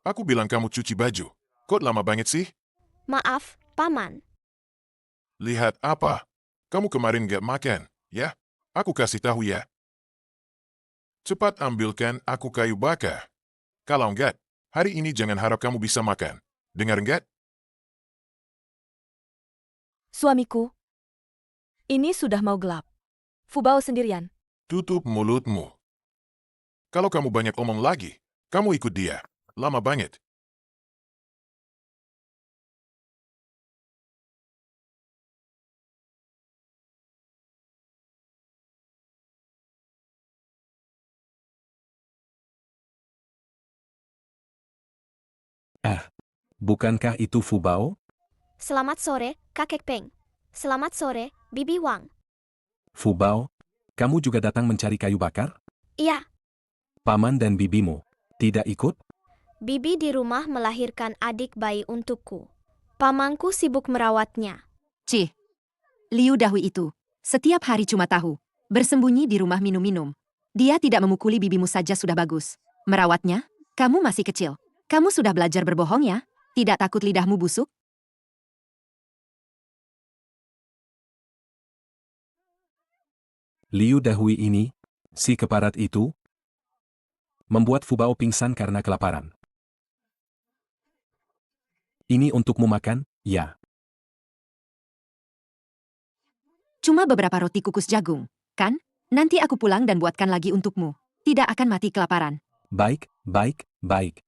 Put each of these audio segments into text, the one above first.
Aku bilang kamu cuci baju. Kok lama banget sih? Maaf, Paman. Lihat apa? Kamu kemarin gak makan, ya? Aku kasih tahu ya. Cepat ambilkan aku kayu bakar. Kalau enggak, hari ini jangan harap kamu bisa makan. Dengar enggak? Suamiku, ini sudah mau gelap. Fubao sendirian. Tutup mulutmu. Kalau kamu banyak omong lagi, kamu ikut dia. Lama banget. Bukankah itu Fubao? Selamat sore, Kakek Peng. Selamat sore, Bibi Wang. Fubao, kamu juga datang mencari kayu bakar? Iya, Paman dan bibimu tidak ikut? Bibi di rumah melahirkan adik bayi untukku. Pamanku sibuk merawatnya. Cih, Liu Dahui itu, setiap hari cuma tahu, bersembunyi di rumah minum-minum. Dia tidak memukuli bibimu saja sudah bagus. Merawatnya? Kamu masih kecil. Kamu sudah belajar berbohong ya? Tidak takut lidahmu busuk? Liu Dahui ini, si keparat itu, membuat Fubao pingsan karena kelaparan. Ini untukmu makan, ya. Cuma beberapa roti kukus jagung, kan? Nanti aku pulang dan buatkan lagi untukmu. Tidak akan mati kelaparan. Baik, baik, baik.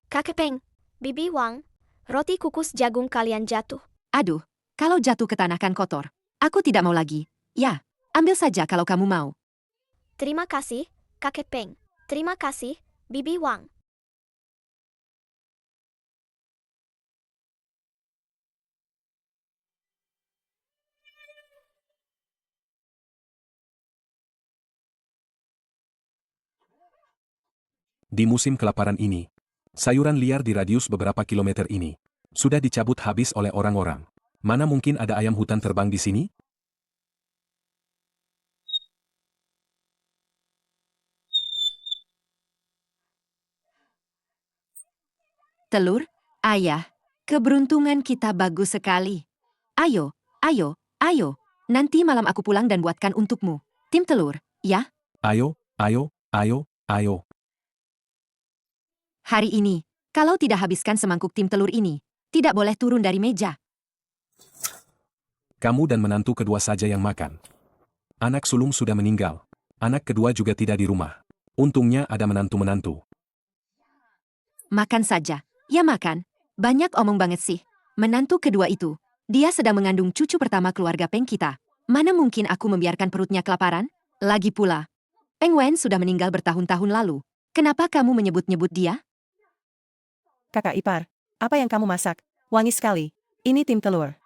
Kakek Peng, Bibi Wang, roti kukus jagung kalian jatuh. Aduh, kalau jatuh ke tanah kan kotor. Aku tidak mau lagi. Ya, ambil saja kalau kamu mau. Terima kasih, Kakek Peng. Terima kasih, Bibi Wang. Di musim kelaparan ini, sayuran liar di radius beberapa kilometer ini sudah dicabut habis oleh orang-orang. Mana mungkin ada ayam hutan terbang di sini? Telur? Ayah, keberuntungan kita bagus sekali. Ayo, ayo, ayo. Nanti malam aku pulang dan buatkan untukmu. Tim telur, ya? Ayo, ayo, ayo, ayo. Hari ini, kalau tidak habiskan semangkuk tim telur ini, tidak boleh turun dari meja. Kamu dan menantu kedua saja yang makan. Anak sulung sudah meninggal. Anak kedua juga tidak di rumah. Untungnya ada menantu-menantu. Makan saja. Ya makan. Banyak omong banget sih. Menantu kedua itu, dia sedang mengandung cucu pertama keluarga Peng kita. Mana mungkin aku membiarkan perutnya kelaparan? Lagi pula, Peng Wen sudah meninggal bertahun-tahun lalu. Kenapa kamu menyebut-nyebut dia? Kakak ipar, apa yang kamu masak? Wangi sekali. Ini tim telur.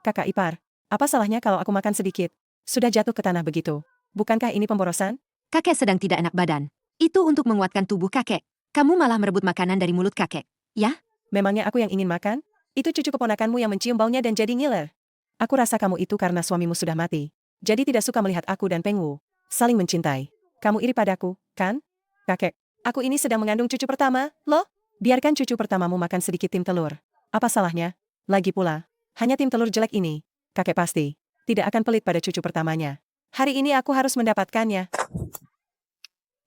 Kakak ipar, apa salahnya kalau aku makan sedikit? Sudah jatuh ke tanah begitu. Bukankah ini pemborosan? Kakek sedang tidak enak badan. Itu untuk menguatkan tubuh kakek. Kamu malah merebut makanan dari mulut kakek. Ya? Memangnya aku yang ingin makan? Itu cucu keponakanmu yang mencium baunya dan jadi ngiler. Aku rasa kamu itu karena suamimu sudah mati. Jadi tidak suka melihat aku dan Peng Wu saling mencintai. Kamu iri padaku, kan? Kakek, aku ini sedang mengandung cucu pertama, loh. Biarkan cucu pertamamu makan sedikit tim telur. Apa salahnya? Lagi pula, hanya tim telur jelek ini, kakek pasti tidak akan pelit pada cucu pertamanya. Hari ini aku harus mendapatkannya.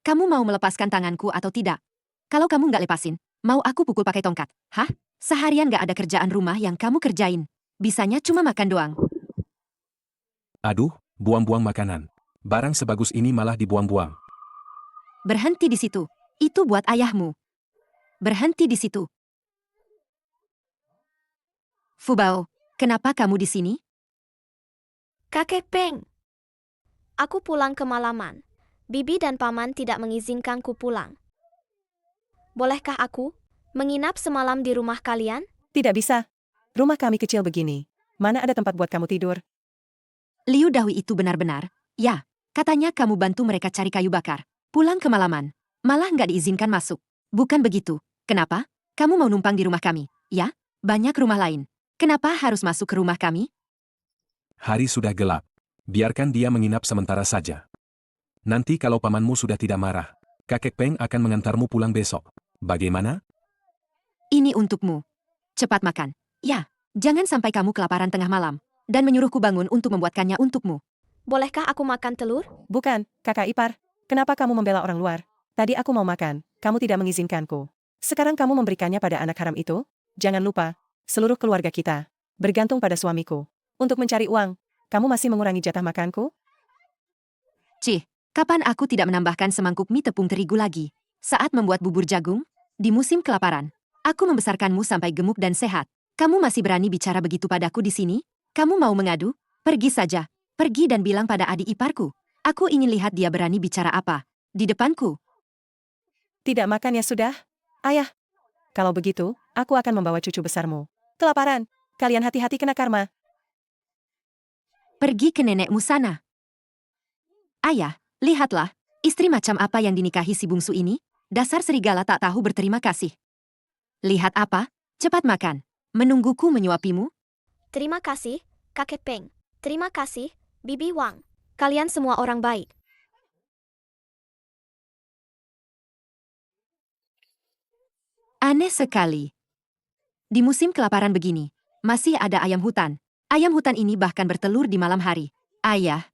Kamu mau melepaskan tanganku atau tidak? Kalau kamu nggak lepasin, mau aku pukul pakai tongkat. Hah? Seharian nggak ada kerjaan rumah yang kamu kerjain. Bisanya cuma makan doang. Aduh, buang-buang makanan. Barang sebagus ini malah dibuang-buang. Berhenti di situ. Itu buat ayahmu. Berhenti di situ. Fubao, kenapa kamu di sini? Kakek Peng. Aku pulang kemalaman. Bibi dan Paman tidak mengizinkanku pulang. Bolehkah aku menginap semalam di rumah kalian? Tidak bisa. Rumah kami kecil begini. Mana ada tempat buat kamu tidur? Liu Dahui itu benar-benar. Ya, katanya kamu bantu mereka cari kayu bakar. Pulang kemalaman. Malah nggak diizinkan masuk. Bukan begitu. Kenapa? Kamu mau numpang di rumah kami? Ya, banyak rumah lain. Kenapa harus masuk ke rumah kami? Hari sudah gelap. Biarkan dia menginap sementara saja. Nanti kalau pamanmu sudah tidak marah, kakek Peng akan mengantarmu pulang besok. Bagaimana? Ini untukmu. Cepat makan. Ya, jangan sampai kamu kelaparan tengah malam. Dan menyuruhku bangun untuk membuatkannya untukmu. Bolehkah aku makan telur? Bukan, kakak ipar. Kenapa kamu membela orang luar? Tadi aku mau makan, kamu tidak mengizinkanku. Sekarang kamu memberikannya pada anak haram itu? Jangan lupa, seluruh keluarga kita bergantung pada suamiku. Untuk mencari uang, kamu masih mengurangi jatah makanku? Cih, kapan aku tidak menambahkan semangkuk mie tepung terigu lagi? Saat membuat bubur jagung? Di musim kelaparan. Aku membesarkanmu sampai gemuk dan sehat. Kamu masih berani bicara begitu padaku di sini? Kamu mau mengadu? Pergi saja. Pergi dan bilang pada adik iparku. Aku ingin lihat dia berani bicara apa. Di depanku. Tidak makan ya sudah? Ayah. Kalau begitu, aku akan membawa cucu besarmu. Kelaparan. Kalian hati-hati kena karma. Pergi ke nenekmu sana. Ayah, lihatlah. Istri macam apa yang dinikahi si bungsu ini? Dasar serigala tak tahu berterima kasih. Lihat apa? Cepat makan. Menungguku menyuapimu? Terima kasih, kakek Peng. Terima kasih, Bibi Wang. Kalian semua orang baik. Aneh sekali. Di musim kelaparan begini, masih ada ayam hutan. Ayam hutan ini bahkan bertelur di malam hari. Ayah,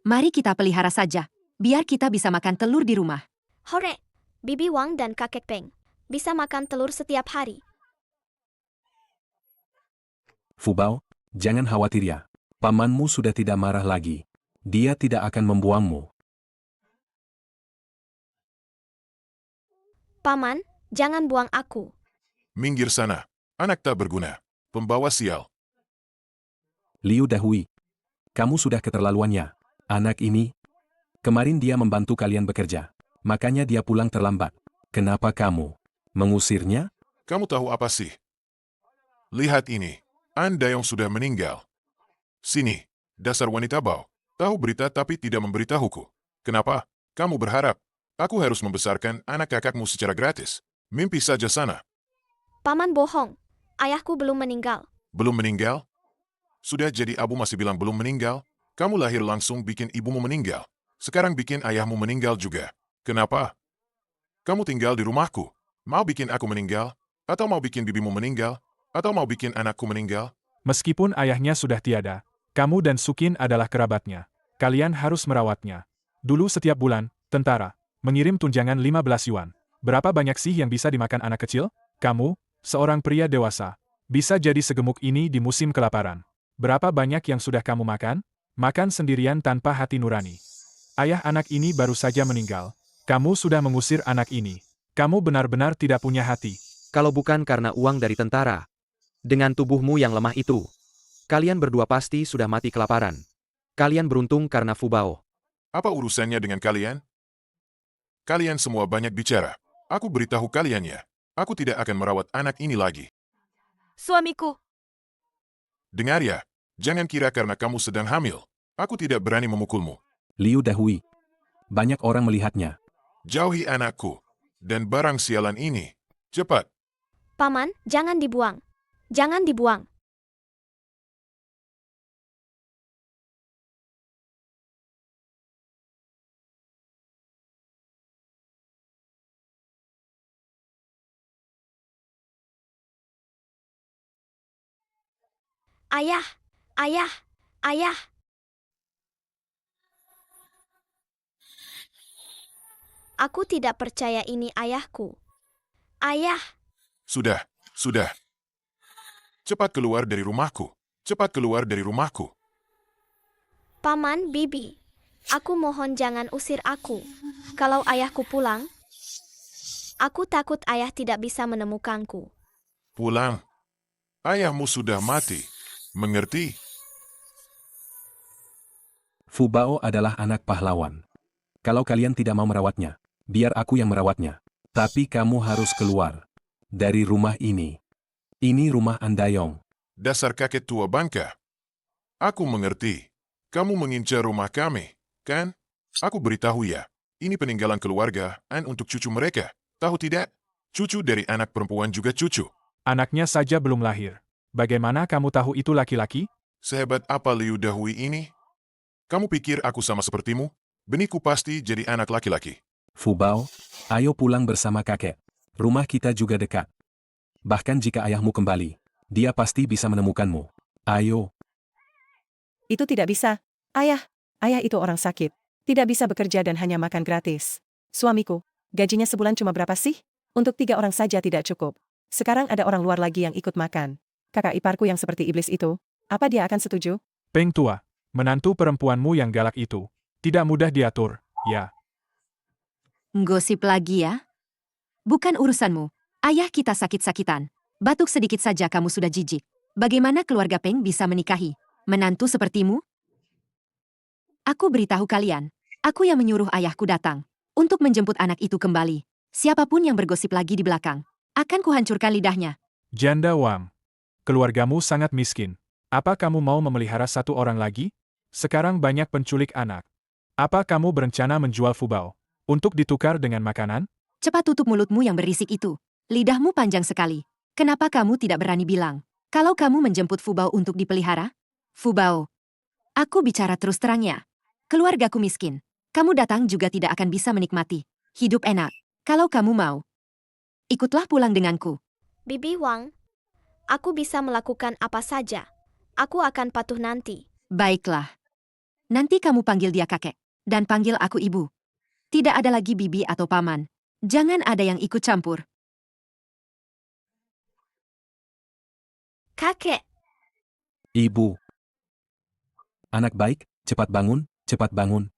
mari kita pelihara saja. Biar kita bisa makan telur di rumah. Hore, Bibi Wang dan kakek Peng. Bisa makan telur setiap hari. Fubao, jangan khawatir ya. Pamanmu sudah tidak marah lagi. Dia tidak akan membuangmu. Paman, jangan buang aku. Minggir sana, anak tak berguna. Pembawa sial. Liu Dahui, kamu sudah keterlaluannya. Anak ini, kemarin dia membantu kalian bekerja. Makanya dia pulang terlambat. Kenapa kamu mengusirnya? Kamu tahu apa sih? Lihat ini, Anda yang sudah meninggal. Sini, dasar wanita bau. Tahu berita tapi tidak memberitahuku. Kenapa? Kamu berharap aku harus membesarkan anak kakakmu secara gratis? Mimpi saja sana. Paman bohong. Ayahku belum meninggal. Belum meninggal? Sudah jadi abu masih bilang belum meninggal? Kamu lahir langsung bikin ibumu meninggal. Sekarang bikin ayahmu meninggal juga. Kenapa? Kamu tinggal di rumahku. Mau bikin aku meninggal? Atau mau bikin bibimu meninggal? Atau mau bikin anakku meninggal? Meskipun ayahnya sudah tiada, kamu dan Sukin adalah kerabatnya. Kalian harus merawatnya. Dulu setiap bulan, tentara mengirim tunjangan 15 yuan. Berapa banyak sih yang bisa dimakan anak kecil? Kamu, seorang pria dewasa, bisa jadi segemuk ini di musim kelaparan. Berapa banyak yang sudah kamu makan? Makan sendirian tanpa hati nurani. Ayah anak ini baru saja meninggal. Kamu sudah mengusir anak ini. Kamu benar-benar tidak punya hati. Kalau bukan karena uang dari tentara. Dengan tubuhmu yang lemah itu, kalian berdua pasti sudah mati kelaparan. Kalian beruntung karena Fubao. Apa urusannya dengan kalian? Kalian semua banyak bicara. Aku beritahu kalian ya. Aku tidak akan merawat anak ini lagi. Suamiku. Dengar ya, jangan kira karena kamu sedang hamil. Aku tidak berani memukulmu. Liu Dahui, banyak orang melihatnya. Jauhi anakku. Dan barang sialan ini. Cepat. Paman, jangan dibuang. Jangan dibuang. Ayah, ayah, ayah. Aku tidak percaya ini ayahku. Ayah, Sudah, sudah. Cepat keluar dari rumahku. Cepat keluar dari rumahku. Paman Bibi. Aku mohon jangan usir aku. Kalau ayahku pulang, aku takut ayah tidak bisa menemukanku. Pulang. Ayahmu sudah mati. Mengerti? Fubao adalah anak pahlawan. Kalau kalian tidak mau merawatnya, biar aku yang merawatnya. Tapi kamu harus keluar dari rumah ini. Ini rumah Andayong. Dasar kakek tua bangka. Aku mengerti. Kamu mengincar rumah kami, kan? Aku beritahu ya. Ini peninggalan keluarga, untuk cucu mereka. Tahu tidak? Cucu dari anak perempuan juga cucu. Anaknya saja belum lahir. Bagaimana kamu tahu itu laki-laki? Sehebat apa Liu Dahui ini? Kamu pikir aku sama sepertimu? Benihku pasti jadi anak laki-laki. Fubao, ayo pulang bersama kakek. Rumah kita juga dekat. Bahkan jika ayahmu kembali, dia pasti bisa menemukanmu. Ayo, Itu tidak bisa. Ayah itu orang sakit. Tidak bisa bekerja dan hanya makan gratis. Suamiku, gajinya sebulan cuma berapa sih? Untuk 3 orang saja tidak cukup. Sekarang ada orang luar lagi yang ikut makan. Kakak iparku yang seperti iblis itu, apa dia akan setuju? Peng tua, menantu perempuanmu yang galak itu. Tidak mudah diatur, ya. Gosip lagi ya? Bukan urusanmu. Ayah kita sakit-sakitan. Batuk sedikit saja kamu sudah jijik. Bagaimana keluarga Peng bisa menikahi menantu sepertimu? Aku beritahu kalian. Aku yang menyuruh ayahku datang untuk menjemput anak itu kembali. Siapapun yang bergosip lagi di belakang, akan kuhancurkan lidahnya. Janda Wang, keluargamu sangat miskin. Apa kamu mau memelihara 1 orang lagi? Sekarang banyak penculik anak. Apa kamu berencana menjual Fubao untuk ditukar dengan makanan? Cepat tutup mulutmu yang berisik itu. Lidahmu panjang sekali. Kenapa kamu tidak berani bilang kalau kamu menjemput Fubao untuk dipelihara? Fubao, aku bicara terus terangnya. Keluargaku miskin. Kamu datang juga tidak akan bisa menikmati hidup enak. Kalau kamu mau, ikutlah pulang denganku. Bibi Wang, aku bisa melakukan apa saja. Aku akan patuh nanti. Baiklah. Nanti kamu panggil dia kakek, dan panggil aku ibu. Tidak ada lagi bibi atau paman. Jangan ada yang ikut campur. Kakek, ibu. Anak baik, cepat bangun, cepat bangun.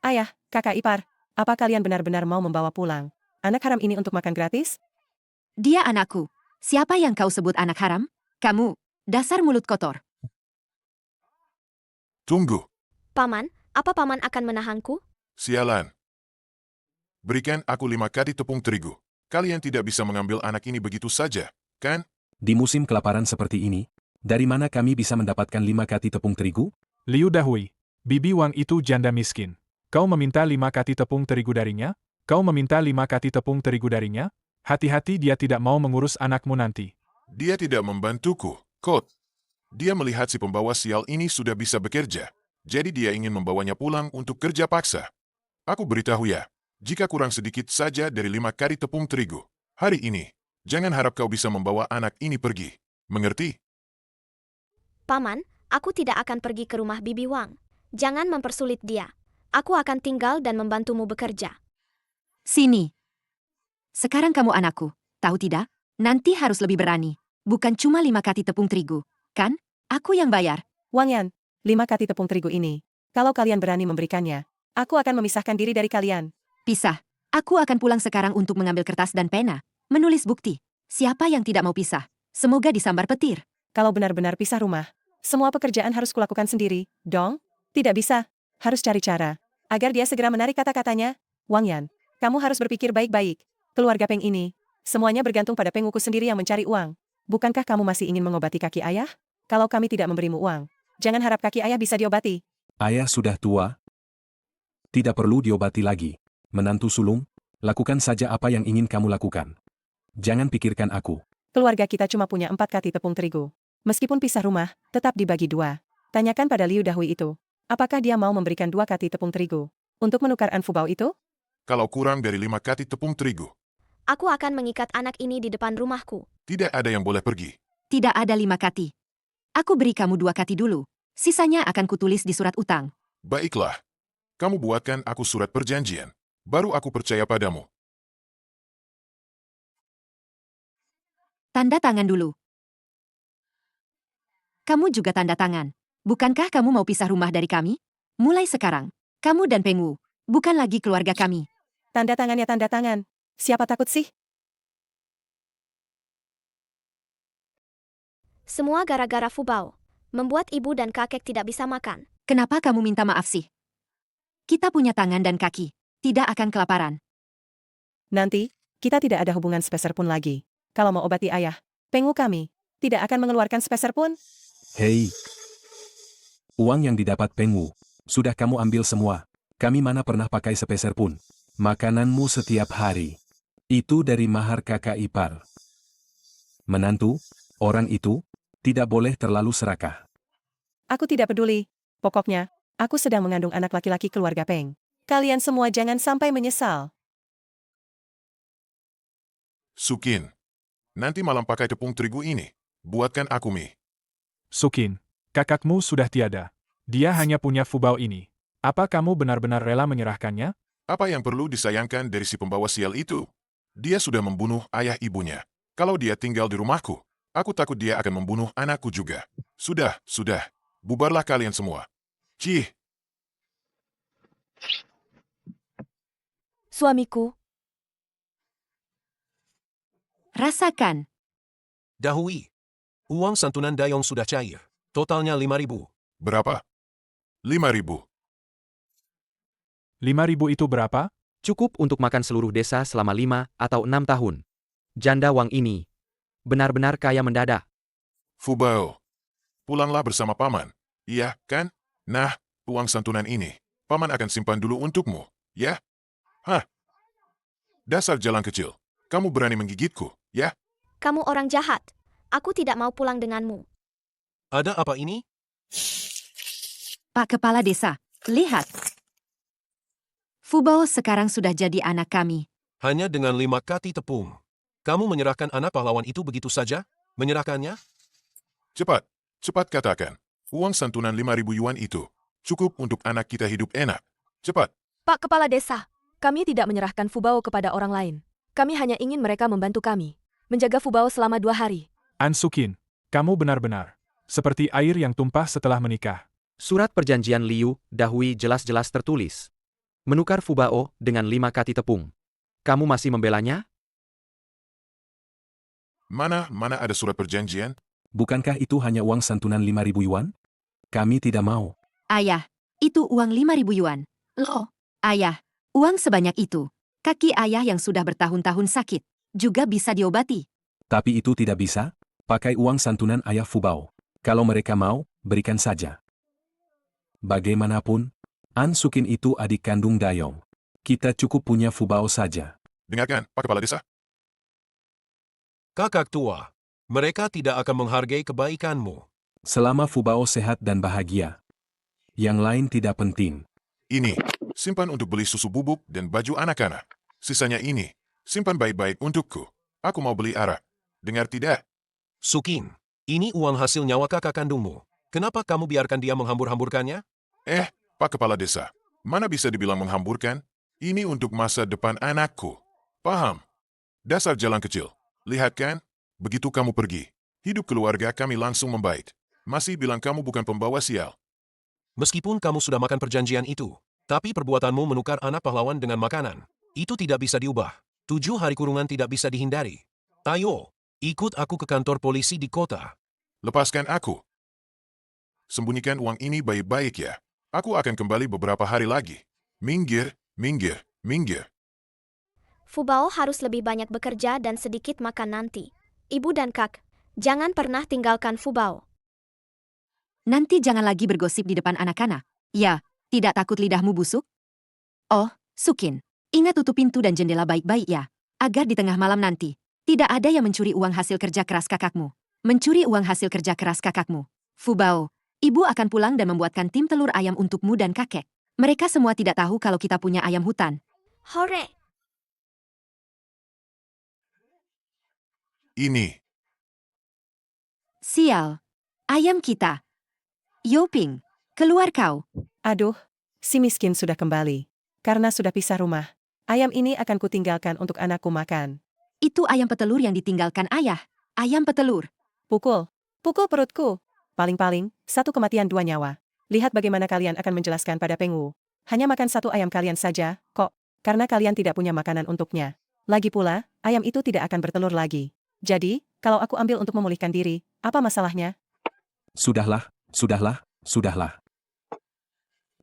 Ayah, kakak ipar, apa kalian benar-benar mau membawa pulang anak haram ini untuk makan gratis? Dia anakku. Siapa yang kau sebut anak haram? Kamu, dasar mulut kotor. Tunggu, Paman, apa Paman akan menahanku? sialan. Berikan aku 5 kadi tepung terigu. Kalian tidak bisa mengambil anak ini begitu saja, kan? Di musim kelaparan seperti ini, dari mana kami bisa mendapatkan 5 kati tepung terigu? Liu Dahui, Bibi Wang itu janda miskin. Kau meminta 5 kati tepung terigu darinya? Kau meminta 5 kati tepung terigu darinya? Hati-hati dia tidak mau mengurus anakmu nanti. Dia tidak membantuku, Kot. Dia melihat si pembawa sial ini sudah bisa bekerja. Jadi dia ingin membawanya pulang untuk kerja paksa. Aku beritahu ya, jika kurang sedikit saja dari 5 kari tepung terigu, hari ini, jangan harap kau bisa membawa anak ini pergi. Mengerti? Paman, aku tidak akan pergi ke rumah Bibi Wang. Jangan mempersulit dia. Aku akan tinggal dan membantumu bekerja. Sini. Sekarang kamu anakku, tahu tidak? Nanti harus lebih berani. Bukan cuma 5 kati tepung terigu, kan? Aku yang bayar. Wang Yan, 5 kati tepung terigu ini. Kalau kalian berani memberikannya, aku akan memisahkan diri dari kalian. Pisah. Aku akan pulang sekarang untuk mengambil kertas dan pena. Menulis bukti. Siapa yang tidak mau pisah? Semoga disambar petir. Kalau benar-benar pisah rumah, semua pekerjaan harus kulakukan sendiri, dong? Tidak bisa. Harus cari cara agar dia segera menarik kata-katanya. Wang Yan, kamu harus berpikir baik-baik. Keluarga Peng ini, semuanya bergantung pada Penguku sendiri yang mencari uang. Bukankah kamu masih ingin mengobati kaki ayah? Kalau kami tidak memberimu uang, jangan harap kaki ayah bisa diobati. Ayah sudah tua. Tidak perlu diobati lagi. Menantu sulung, lakukan saja apa yang ingin kamu lakukan. Jangan pikirkan aku. Keluarga kita cuma punya 4 kati tepung terigu. Meskipun pisah rumah, tetap dibagi 2. Tanyakan pada Liu Dahui itu, apakah dia mau memberikan 2 kati tepung terigu untuk menukar Fubao itu? Kalau kurang dari 5 kati tepung terigu, Aku akan mengikat anak ini di depan rumahku. tidak ada yang boleh pergi. Tidak ada 5 kati. Aku beri kamu 2 kati dulu. Sisanya akan kutulis di surat utang. Baiklah. Kamu buatkan aku surat perjanjian. Baru aku percaya padamu. Tanda tangan dulu. Kamu juga tanda tangan. Bukankah kamu mau pisah rumah dari kami? Mulai sekarang, kamu dan Pengwu bukan lagi keluarga kami. Tanda tangannya tanda tangan. Siapa takut sih? Semua gara-gara Fubao. Membuat ibu dan kakek tidak bisa makan. Kenapa kamu minta maaf sih? Kita punya tangan dan kaki. Tidak akan kelaparan. Nanti, kita tidak ada hubungan sepeser pun lagi. Kalau mau obati ayah, Pengwu kami tidak akan mengeluarkan sepeser pun. Hei. Uang yang didapat Pengwu, sudah kamu ambil semua. Kami mana pernah pakai sepeser pun. Makananmu setiap hari. Itu dari mahar kakak ipar. Menantu, orang itu, tidak boleh terlalu serakah. Aku tidak peduli. Pokoknya, Aku sedang mengandung anak laki-laki keluarga Peng. Kalian semua jangan sampai menyesal. Sukin, nanti malam pakai tepung terigu ini. Buatkan aku mie. Sukin, kakakmu sudah tiada. Dia hanya punya fubao ini. Apa kamu benar-benar rela menyerahkannya? Apa yang perlu disayangkan dari si pembawa sial itu? Dia sudah membunuh ayah ibunya. Kalau dia tinggal di rumahku, aku takut dia akan membunuh anakku juga. Sudah. Bubarlah kalian semua. Cih, Suamiku, Rasakan. Dahui. Uang santunan Dayong sudah cair. Totalnya 5.000. berapa? 5.000. 5.000 itu berapa? Cukup untuk makan seluruh desa selama 5 atau 6 tahun. Janda Wang ini benar-benar kaya mendadak. Fubao. Pulanglah bersama paman. Iya, kan? Nah, uang santunan ini, paman akan simpan dulu untukmu, ya? Hah? Dasar jalan kecil. Kamu berani menggigitku, ya? Kamu orang jahat. Aku tidak mau pulang denganmu. Ada apa ini? Pak Kepala Desa, lihat. Fubao sekarang sudah jadi anak kami. Hanya dengan 5 kati tepung. Kamu menyerahkan anak pahlawan itu begitu saja? Menyerahkannya? Cepat katakan. Uang santunan 5.000 yuan itu cukup untuk anak kita hidup enak. Cepat. Pak Kepala Desa, kami tidak menyerahkan fubao kepada orang lain. Kami hanya ingin mereka membantu kami. Menjaga fubao selama 2 hari. An Sukin, kamu benar-benar seperti air yang tumpah setelah menikah. Surat perjanjian Liu Dahui jelas-jelas tertulis. Menukar fubao dengan 5 kati tepung. Kamu masih membelanya? Mana ada surat perjanjian? Bukankah itu hanya uang santunan 5.000 yuan? Kami tidak mau. Ayah, itu uang 5.000 yuan. Loh, ayah, uang sebanyak itu. Kaki ayah yang sudah bertahun-tahun sakit juga bisa diobati. Tapi itu tidak bisa. Pakai uang santunan ayah Fubao. Kalau mereka mau, berikan saja. Bagaimanapun, An Sukin itu adik kandung Dayong. Kita cukup punya Fubao saja. Dengarkan, Pak Kepala Desa. Kakak tua, mereka tidak akan menghargai kebaikanmu. Selama Fubao sehat dan bahagia. Yang lain tidak penting. Ini, simpan untuk beli susu bubuk dan baju anak-anak. Sisanya ini, simpan baik-baik untukku. Aku mau beli arak. Dengar tidak? Sukin, ini uang hasil nyawa kakak kandungmu. Kenapa kamu biarkan dia menghambur-hamburkannya? Pak Kepala Desa, mana bisa dibilang menghamburkan? Ini untuk masa depan anakku. Paham? Dasar jalan kecil. Lihat kan? Begitu kamu pergi, hidup keluarga kami langsung membaik. Masih bilang kamu bukan pembawa sial. Meskipun kamu sudah makan perjanjian itu, tapi perbuatanmu menukar anak pahlawan dengan makanan, itu tidak bisa diubah. 7 hari kurungan tidak bisa dihindari. Ayo, ikut aku ke kantor polisi di kota. Lepaskan aku. Sembunyikan uang ini baik-baik ya. Aku akan kembali beberapa hari lagi. Minggir. Fubao harus lebih banyak bekerja dan sedikit makan nanti. Ibu dan kak, jangan pernah tinggalkan Fubao. Nanti jangan lagi bergosip di depan anak-anak. Ya, tidak takut lidahmu busuk? Oh, Sukin, ingat tutup pintu dan jendela baik-baik ya, agar di tengah malam nanti, tidak ada yang mencuri uang hasil kerja keras kakakmu. Mencuri uang hasil kerja keras kakakmu. Fubao, ibu akan pulang dan membuatkan tim telur ayam untukmu dan kakek. Mereka semua tidak tahu kalau kita punya ayam hutan. Hore! Ini. Sial, ayam kita. Yoping, keluar kau. Aduh, si miskin sudah kembali. Karena sudah pisah rumah. Ayam ini akan kutinggalkan untuk anakku makan. Itu ayam petelur yang ditinggalkan ayah. Ayam petelur. Pukul perutku. Paling-paling, 1 kematian 2 nyawa. Lihat bagaimana kalian akan menjelaskan pada Pengwu. Hanya makan 1 ayam kalian saja, kok. Karena kalian tidak punya makanan untuknya. Lagi pula, ayam itu tidak akan bertelur lagi. Jadi, kalau aku ambil untuk memulihkan diri, apa masalahnya? Sudahlah.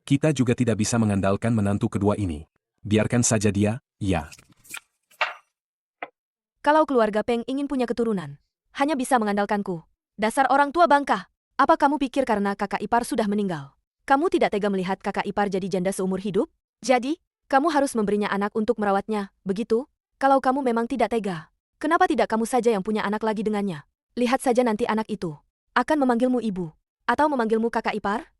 Kita juga tidak bisa mengandalkan menantu kedua ini. Biarkan saja dia, ya. Kalau keluarga Peng ingin punya keturunan, hanya bisa mengandalkanku. Dasar orang tua bangka. Apa kamu pikir karena kakak ipar sudah meninggal? Kamu tidak tega melihat kakak ipar jadi janda seumur hidup? Jadi, kamu harus memberinya anak untuk merawatnya, begitu? Kalau kamu memang tidak tega, kenapa tidak kamu saja yang punya anak lagi dengannya? Lihat saja nanti anak itu akan memanggilmu ibu, atau memanggilmu kakak ipar?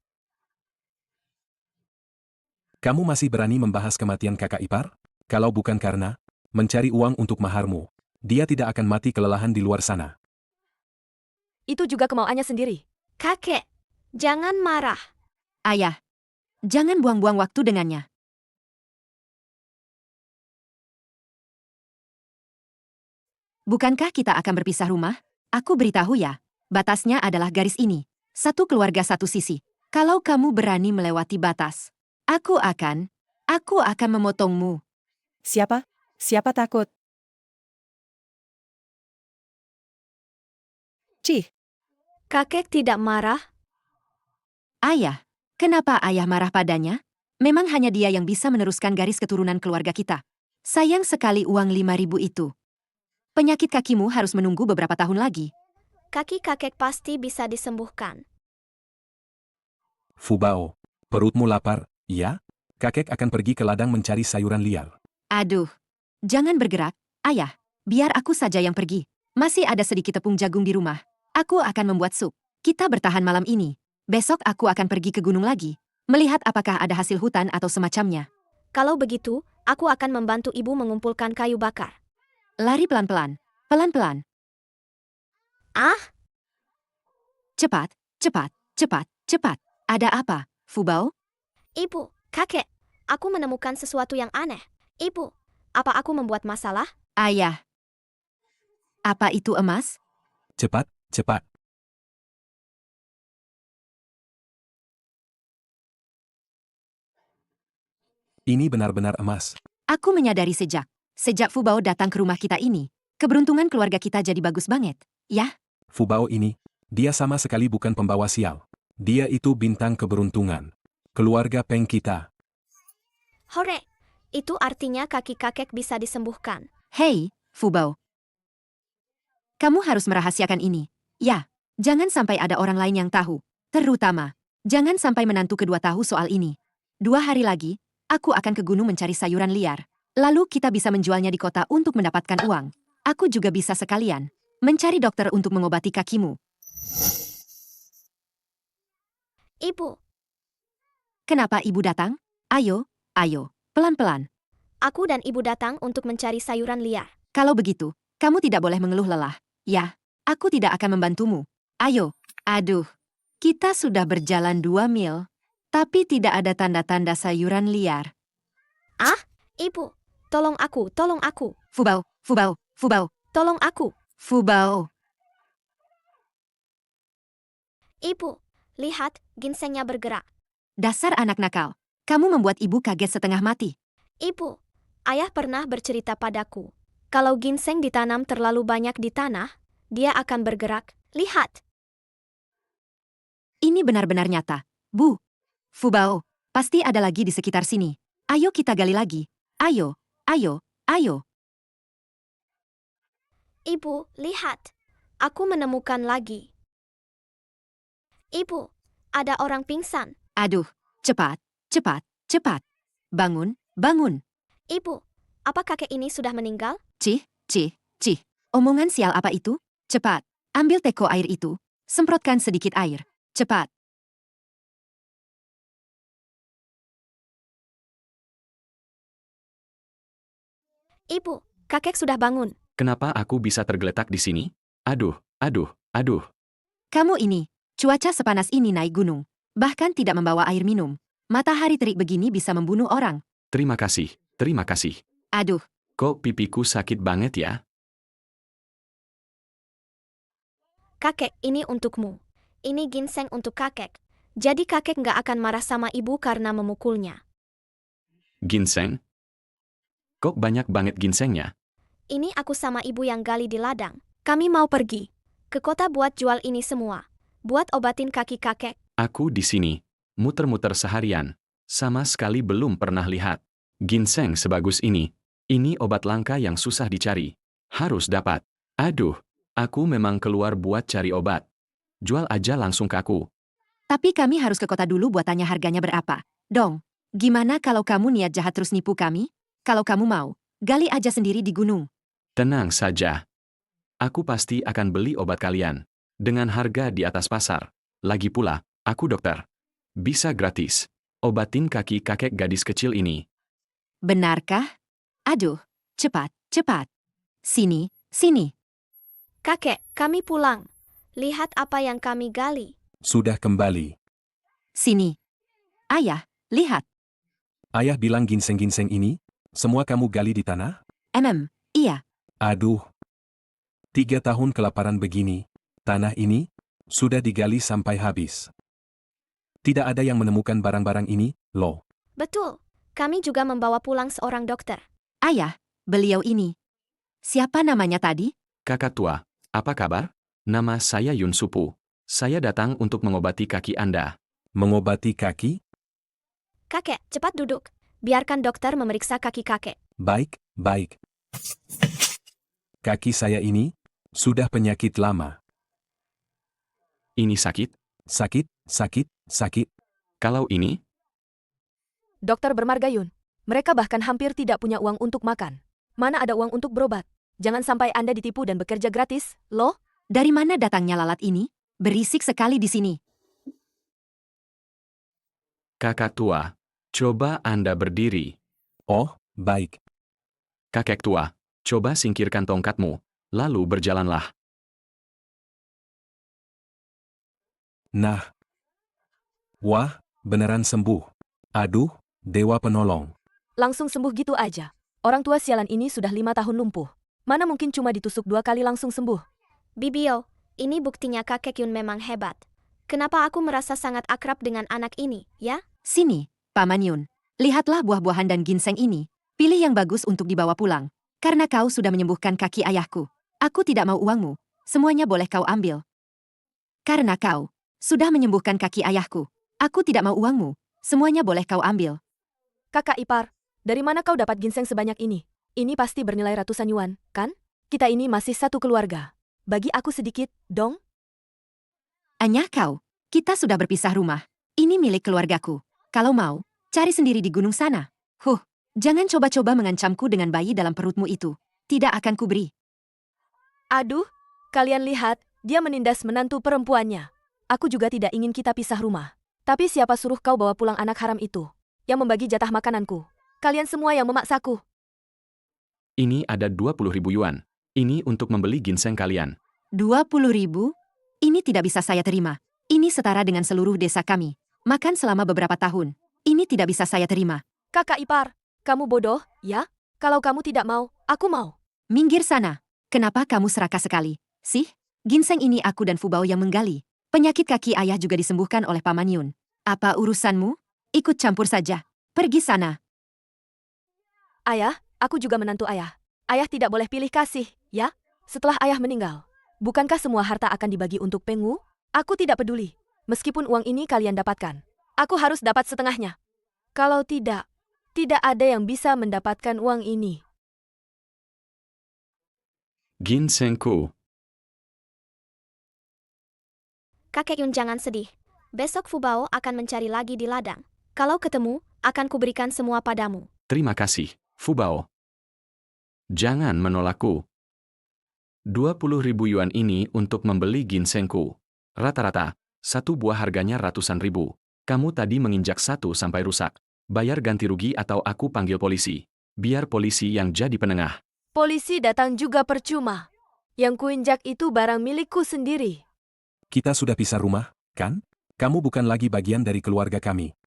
Kamu masih berani membahas kematian kakak ipar? Kalau bukan karena mencari uang untuk maharmu, dia tidak akan mati kelelahan di luar sana. Itu juga kemauannya sendiri. Kakek, jangan marah. Ayah, jangan buang-buang waktu dengannya. Bukankah kita akan berpisah rumah? Aku beritahu ya, batasnya adalah garis ini. Satu keluarga satu sisi. Kalau kamu berani melewati batas, aku akan memotongmu. Siapa? Siapa takut? Cih, Kakek tidak marah. Ayah, kenapa ayah marah padanya? Memang hanya dia yang bisa meneruskan garis keturunan keluarga kita. Sayang sekali uang 5.000 itu. Penyakit kakimu harus menunggu beberapa tahun lagi. Kaki kakek pasti bisa disembuhkan. Fubao, perutmu lapar, ya? Kakek akan pergi ke ladang mencari sayuran liar. Aduh, jangan bergerak, ayah. Biar aku saja yang pergi. Masih ada sedikit tepung jagung di rumah. Aku akan membuat sup. Kita bertahan malam ini. Besok aku akan pergi ke gunung lagi. Melihat apakah ada hasil hutan atau semacamnya. Kalau begitu, aku akan membantu ibu mengumpulkan kayu bakar. Lari pelan-pelan. Pelan-pelan. Ah, Cepat, cepat, cepat, cepat. Ada apa, Fubao? ibu, kakek, aku menemukan sesuatu yang aneh. Ibu, apa aku membuat masalah? Ayah. Apa itu emas? Cepat, cepat. Ini benar-benar emas. Aku menyadari sejak Fubao datang ke rumah kita ini, keberuntungan keluarga kita jadi bagus banget, ya? Fubao ini, dia sama sekali bukan pembawa sial. Dia itu bintang keberuntungan. Keluarga Peng kita. Hore, itu artinya kaki kakek bisa disembuhkan. Hei, Fubao. Kamu harus merahasiakan ini. Ya, jangan sampai ada orang lain yang tahu. Terutama, jangan sampai menantu kedua tahu soal ini. 2 hari lagi, aku akan ke gunung mencari sayuran liar. Lalu kita bisa menjualnya di kota untuk mendapatkan uang. Aku juga bisa sekalian mencari dokter untuk mengobati kakimu. Ibu, Kenapa ibu datang? Ayo, ayo, pelan-pelan. aku dan ibu datang untuk mencari sayuran liar. Kalau begitu, kamu tidak boleh mengeluh lelah. Ya, aku tidak akan membantumu. Ayo, aduh. Kita sudah berjalan 2 mil, tapi tidak ada tanda-tanda sayuran liar. Ibu, tolong aku, tolong aku, Fubao, Fubao, Fubao, tolong aku. Fubao. Ibu, lihat, ginsengnya bergerak. Dasar anak nakal. Kamu membuat ibu kaget setengah mati. Ibu, ayah pernah bercerita padaku. Kalau ginseng ditanam terlalu banyak di tanah, dia akan bergerak. Lihat, Ini benar-benar nyata. Bu. Fubao, pasti ada lagi di sekitar sini. Ayo kita gali lagi. Ayo, ayo, ayo. ibu, lihat. Aku menemukan lagi. Ibu, ada orang pingsan. Aduh, cepat, cepat, cepat. Bangun, bangun. Ibu, apa kakek ini sudah meninggal? Cih, cih, cih. Omongan sial apa itu? Cepat, ambil teko air itu. Semprotkan sedikit air. Cepat. Ibu, kakek sudah bangun. Kenapa aku bisa tergeletak di sini? Aduh, aduh, aduh. Kamu ini, cuaca sepanas ini naik gunung. Bahkan tidak membawa air minum. Matahari terik begini bisa membunuh orang. Terima kasih, terima kasih. Aduh, Kok pipiku sakit banget ya? Kakek, ini untukmu. Ini ginseng untuk kakek. Jadi kakek nggak akan marah sama ibu karena memukulnya. Ginseng? Kok banyak banget ginsengnya? Ini aku sama ibu yang gali di ladang. Kami mau pergi ke kota buat jual ini semua. Buat obatin kaki kakek. Aku di sini, muter-muter seharian. Sama sekali belum pernah lihat ginseng sebagus ini. Ini obat langka yang susah dicari. Harus dapat. Aduh, aku memang keluar buat cari obat. Jual aja langsung ke aku. tapi kami harus ke kota dulu buat tanya harganya berapa. Dong, gimana kalau kamu niat jahat terus nipu kami? Kalau kamu mau, gali aja sendiri di gunung. Tenang saja. Aku pasti akan beli obat kalian. Dengan harga di atas pasar. Lagi pula, aku dokter. Bisa gratis. Obatin kaki kakek gadis kecil ini. Benarkah? Aduh, cepat, cepat. Sini, sini. Kakek, kami pulang. Lihat apa yang kami gali. Sudah kembali. Sini. Ayah, lihat. Ayah bilang ginseng-ginseng ini, semua kamu gali di tanah? Iya. Aduh. 3 tahun kelaparan begini, tanah ini, sudah digali sampai habis. Tidak ada yang menemukan barang-barang ini, loh. Betul. Kami juga membawa pulang seorang dokter. Ayah, beliau ini. Siapa namanya tadi? Kakak tua, apa kabar? Nama saya Yun Supu. Saya datang untuk mengobati kaki Anda. Mengobati kaki? Kakek, cepat duduk. Biarkan dokter memeriksa kaki kakek. Baik, baik. Kaki saya ini, sudah penyakit lama. Ini sakit? Sakit, sakit, sakit. Kalau ini? Dokter bermarga Yun. Mereka bahkan hampir tidak punya uang untuk makan. Mana ada uang untuk berobat? Jangan sampai Anda ditipu dan bekerja gratis, loh? Dari mana datangnya lalat ini? Berisik sekali di sini. Kakak tua, coba Anda berdiri. Oh, baik. Kakek tua, coba singkirkan tongkatmu, lalu berjalanlah. Nah. Wah, beneran sembuh. Aduh, dewa penolong. Langsung sembuh gitu aja. Orang tua sialan ini sudah 5 tahun lumpuh. Mana mungkin cuma ditusuk 2 kali langsung sembuh? Bibio, ini buktinya kakek Yun memang hebat. Kenapa aku merasa sangat akrab dengan anak ini, ya? Sini, Paman Yun. Lihatlah buah-buahan dan ginseng ini. Pilih yang bagus untuk dibawa pulang. Karena kau sudah menyembuhkan kaki ayahku. Aku tidak mau uangmu. Semuanya boleh kau ambil. Karena kau sudah menyembuhkan kaki ayahku. Aku tidak mau uangmu. Semuanya boleh kau ambil. Kakak ipar, dari mana kau dapat ginseng sebanyak ini? Ini pasti bernilai ratusan yuan, kan? Kita ini masih satu keluarga. Bagi aku sedikit, dong? Anyah kau, kita sudah berpisah rumah. Ini milik keluargaku. Kalau mau, cari sendiri di gunung sana. Jangan coba-coba mengancamku dengan bayi dalam perutmu itu. Tidak akan kuberi. Aduh, kalian lihat, dia menindas menantu perempuannya. Aku juga tidak ingin kita pisah rumah. Tapi siapa suruh kau bawa pulang anak haram itu? Yang membagi jatah makananku. Kalian semua yang memaksaku. Ini ada 20.000 yuan. Ini untuk membeli ginseng kalian. 20.000? Ini tidak bisa saya terima. Ini setara dengan seluruh desa kami. Makan selama beberapa tahun. Ini tidak bisa saya terima. Kakak ipar, kamu bodoh, ya? Kalau kamu tidak mau, aku mau. Minggir sana. Kenapa kamu serakah sekali? Sih, ginseng ini aku dan Fubao yang menggali. Penyakit kaki ayah juga disembuhkan oleh Paman Yun. Apa urusanmu? Ikut campur saja. Pergi sana. Ayah, aku juga menantu ayah. Ayah tidak boleh pilih kasih, ya? Setelah ayah meninggal, bukankah semua harta akan dibagi untuk Pengwu? Aku tidak peduli. Meskipun uang ini kalian dapatkan, aku harus dapat setengahnya. Kalau tidak, tidak ada yang bisa mendapatkan uang ini. Ginsengku. Kakek Yun jangan sedih. Besok Fubao akan mencari lagi di ladang. Kalau ketemu, akan kuberikan semua padamu. Terima kasih, Fubao. Jangan menolakku. 20.000 yuan ini untuk membeli ginsengku. Rata-rata, satu buah harganya ratusan ribu. Kamu tadi menginjak satu sampai rusak. Bayar ganti rugi atau aku panggil polisi. Biar polisi yang jadi penengah. Polisi datang juga percuma. Yang kuinjak itu barang milikku sendiri. Kita sudah pisah rumah, kan? Kamu bukan lagi bagian dari keluarga kami.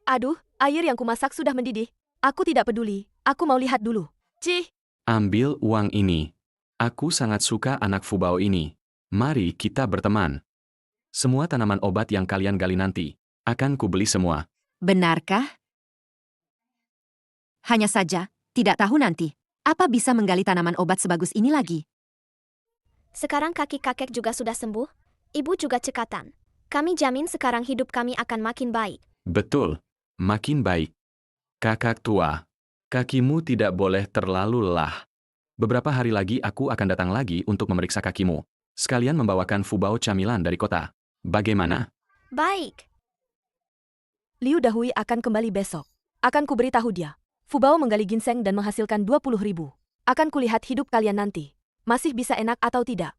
Aduh, air yang kumasak sudah mendidih. Aku tidak peduli. Aku mau lihat dulu. Cih! Ambil uang ini. Aku sangat suka anak Fubao ini. Mari kita berteman. Semua tanaman obat yang kalian gali nanti, akan kubeli semua. Benarkah? Hanya saja, tidak tahu nanti. Apa bisa menggali tanaman obat sebagus ini lagi? Sekarang kaki kakek juga sudah sembuh. Ibu juga cekatan. Kami jamin sekarang hidup kami akan makin baik. Betul, makin baik. Kakak tua, kakimu tidak boleh terlalu lelah. Beberapa hari lagi aku akan datang lagi untuk memeriksa kakimu. Sekalian membawakan Fubao camilan dari kota. Bagaimana? Baik. Liu Dahui akan kembali besok. Akan kuberitahu dia. Fubao menggali ginseng dan menghasilkan 20.000. Akan kulihat hidup kalian nanti. Masih bisa enak atau tidak.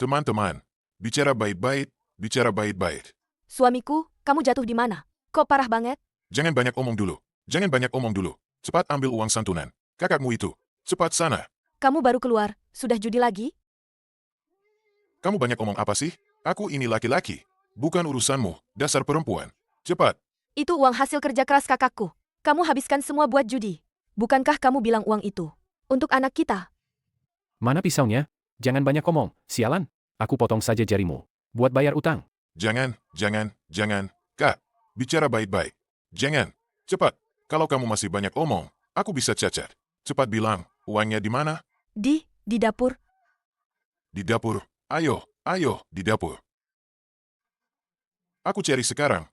Teman-teman, bicara baik-baik, bicara baik-baik. Suamiku, kamu jatuh di mana? Kok parah banget? Jangan banyak omong dulu. Jangan banyak omong dulu. Cepat ambil uang santunan. Kakakmu itu. Cepat sana. Kamu baru keluar, sudah judi lagi? Kamu banyak omong apa sih? Aku ini laki-laki. Bukan urusanmu, dasar perempuan. Cepat. Itu uang hasil kerja keras kakakku. Kamu habiskan semua buat judi. Bukankah kamu bilang uang itu untuk anak kita? Mana pisaunya? Jangan banyak omong, sialan. Aku potong saja jarimu. Buat bayar utang. Jangan. Kak, bicara baik-baik. Jangan. Cepat. Kalau kamu masih banyak omong, aku bisa cacat. Cepat bilang, uangnya di mana? Di dapur. Di dapur. Ayo, di dapur. Aku cari sekarang.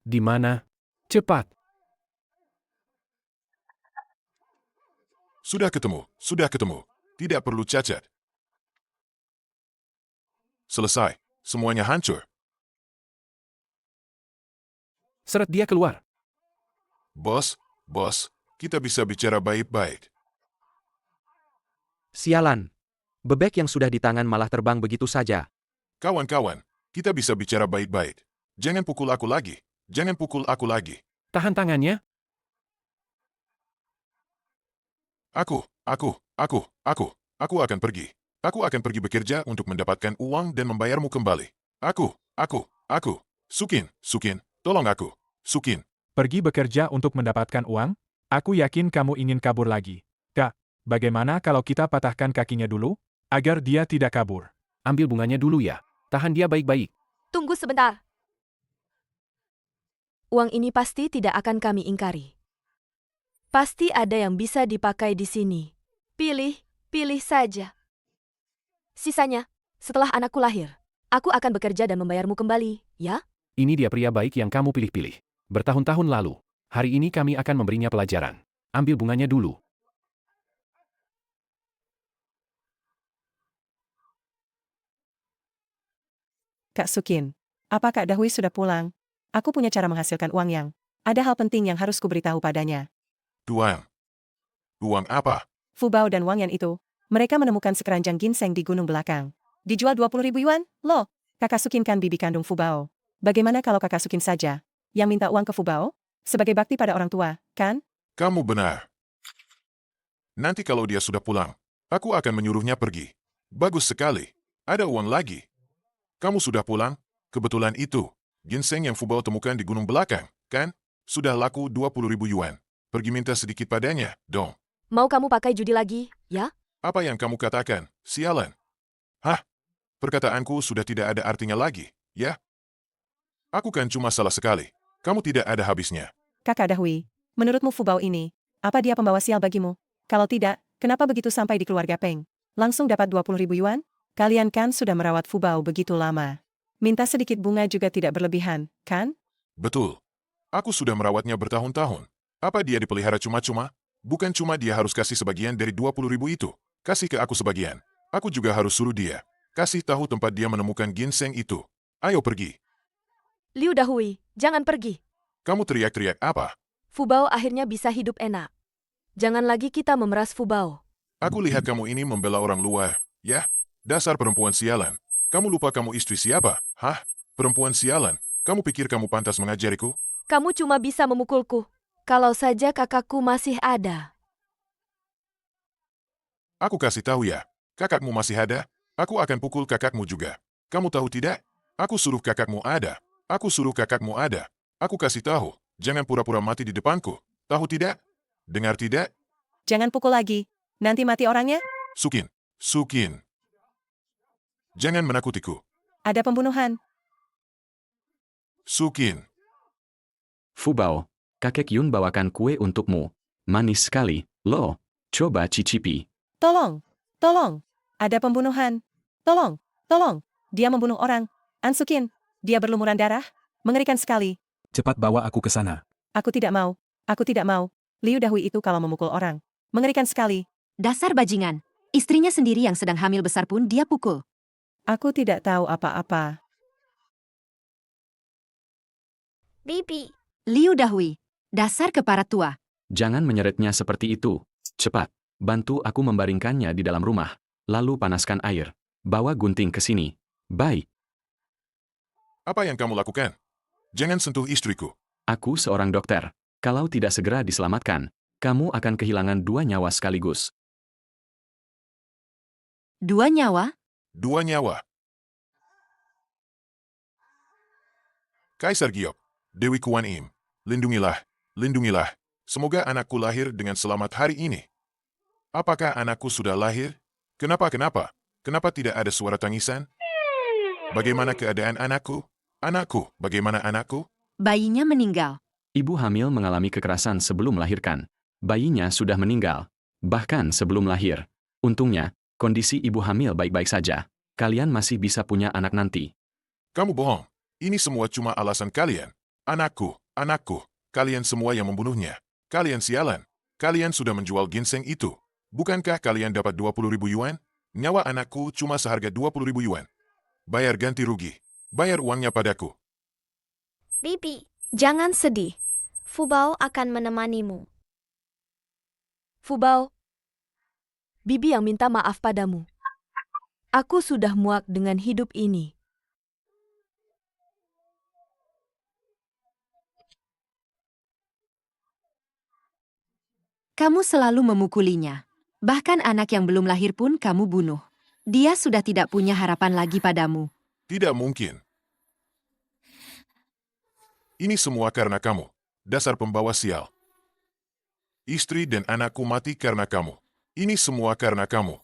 Di mana? Cepat. Sudah ketemu. Tidak perlu cacat. Selesai. Semuanya hancur. Seret dia keluar. Bos, kita bisa bicara baik-baik. Sialan. Bebek yang sudah di tangan malah terbang begitu saja. Kawan-kawan, kita bisa bicara baik-baik. Jangan pukul aku lagi. Tahan tangannya. Aku akan pergi. Aku akan pergi bekerja untuk mendapatkan uang dan membayarmu kembali. Aku. Sukin, tolong aku. Sukin. Pergi bekerja untuk mendapatkan uang? Aku yakin kamu ingin kabur lagi. Kak, bagaimana kalau kita patahkan kakinya dulu, agar dia tidak kabur? Ambil bunganya dulu ya. Tahan dia baik-baik. Tunggu sebentar. Uang ini pasti tidak akan kami ingkari. Pasti ada yang bisa dipakai di sini. Pilih saja. Sisanya, setelah anakku lahir, aku akan bekerja dan membayarmu kembali, ya? Ini dia pria baik yang kamu pilih-pilih. Bertahun-tahun lalu. Hari ini kami akan memberinya pelajaran. Ambil bunganya dulu. Kak Sukin, apa Kak Dahui sudah pulang? Aku punya cara menghasilkan uang yang ada hal penting yang harus kuberitahu padanya. Tuan. Uang apa? Fubao dan Wang Yan itu, mereka menemukan sekeranjang ginseng di gunung belakang. Dijual 20.000 yuan? Loh, Kakak Sukin kan bibi kandung Fubao. Bagaimana kalau Kakak Sukin saja yang minta uang ke Fubao? Sebagai bakti pada orang tua, kan? Kamu benar. Nanti kalau dia sudah pulang, aku akan menyuruhnya pergi. Bagus sekali. Ada uang lagi. Kamu sudah pulang? Kebetulan itu. Ginseng yang Fubao temukan di gunung belakang, kan? Sudah laku 20.000 yuan. Pergi minta sedikit padanya, dong. Mau kamu pakai judi lagi, ya? Apa yang kamu katakan? Sialan. Hah? Perkataanku sudah tidak ada artinya lagi, ya? Aku kan cuma salah sekali. Kamu tidak ada habisnya. Kakak Dahui, menurutmu Fubao ini, apa dia pembawa sial bagimu? Kalau tidak, kenapa begitu sampai di keluarga Peng? Langsung dapat 20.000 yuan? Kalian kan sudah merawat Fubao begitu lama. Minta sedikit bunga juga tidak berlebihan, kan? Betul. Aku sudah merawatnya bertahun-tahun. Apa dia dipelihara cuma-cuma? Bukan cuma dia harus kasih sebagian dari 20.000 itu. Kasih ke aku sebagian. Aku juga harus suruh dia. Kasih tahu tempat dia menemukan ginseng itu. Ayo pergi. Liu Dahui, jangan pergi. Kamu teriak-teriak apa? Fubao akhirnya bisa hidup enak. Jangan lagi kita memeras Fubao. Aku lihat kamu ini membela orang luar. Ya, dasar perempuan sialan. Kamu lupa kamu istri siapa? Hah? Perempuan sialan. Kamu pikir kamu pantas mengajariku? Kamu cuma bisa memukulku. Kalau saja kakakku masih ada. Aku kasih tahu ya. Kakakmu masih ada? Aku akan pukul kakakmu juga. Kamu tahu tidak? Aku suruh kakakmu ada. Aku kasih tahu. Jangan pura-pura mati di depanku. Tahu tidak? Dengar tidak? Jangan pukul lagi. Nanti mati orangnya. Sukin. Jangan menakutiku. Ada pembunuhan. Sukin. Fubao, kakek Yun bawakan kue untukmu. Manis sekali, loh. Coba cicipi. Tolong. Ada pembunuhan. Tolong. Dia membunuh orang. Ansukin. Dia berlumuran darah. Mengerikan sekali. Cepat bawa aku ke sana. Aku tidak mau. Liu Dahui itu kalau memukul orang. Mengerikan sekali. Dasar bajingan. Istrinya sendiri yang sedang hamil besar pun dia pukul. Aku tidak tahu apa-apa. Bibi, Liu Dahui. Dasar keparat tua. Jangan menyeretnya seperti itu. Cepat, bantu aku membaringkannya di dalam rumah. Lalu panaskan air. Bawa gunting ke sini. Baik. Apa yang kamu lakukan? Jangan sentuh istriku. Aku seorang dokter. Kalau tidak segera diselamatkan, kamu akan kehilangan 2 nyawa sekaligus. 2 nyawa? 2 nyawa. Kaisar Giok, Dewi Kuan Im, lindungilah, lindungilah. Semoga anakku lahir dengan selamat hari ini. Apakah anakku sudah lahir? Kenapa? Kenapa tidak ada suara tangisan? Bagaimana keadaan anakku? Anakku, bagaimana anakku? Bayinya meninggal. Ibu hamil mengalami kekerasan sebelum melahirkan. Bayinya sudah meninggal. Bahkan sebelum lahir. Untungnya, kondisi ibu hamil baik-baik saja. Kalian masih bisa punya anak nanti. Kamu bohong. Ini semua cuma alasan kalian. Anakku, kalian semua yang membunuhnya. Kalian sialan. Kalian sudah menjual ginseng itu. Bukankah kalian dapat 20.000 yuan? Nyawa anakku cuma seharga 20.000 yuan. Bayar ganti rugi. Bayar uangnya padaku. Bibi, jangan sedih. Fubao akan menemanimu. Fubao, Bibi yang minta maaf padamu. Aku sudah muak dengan hidup ini. Kamu selalu memukulinya. Bahkan anak yang belum lahir pun kamu bunuh. Dia sudah tidak punya harapan lagi padamu. Tidak mungkin. Ini semua karena kamu. Dasar pembawa sial. Istri dan anakku mati karena kamu. Ini semua karena kamu.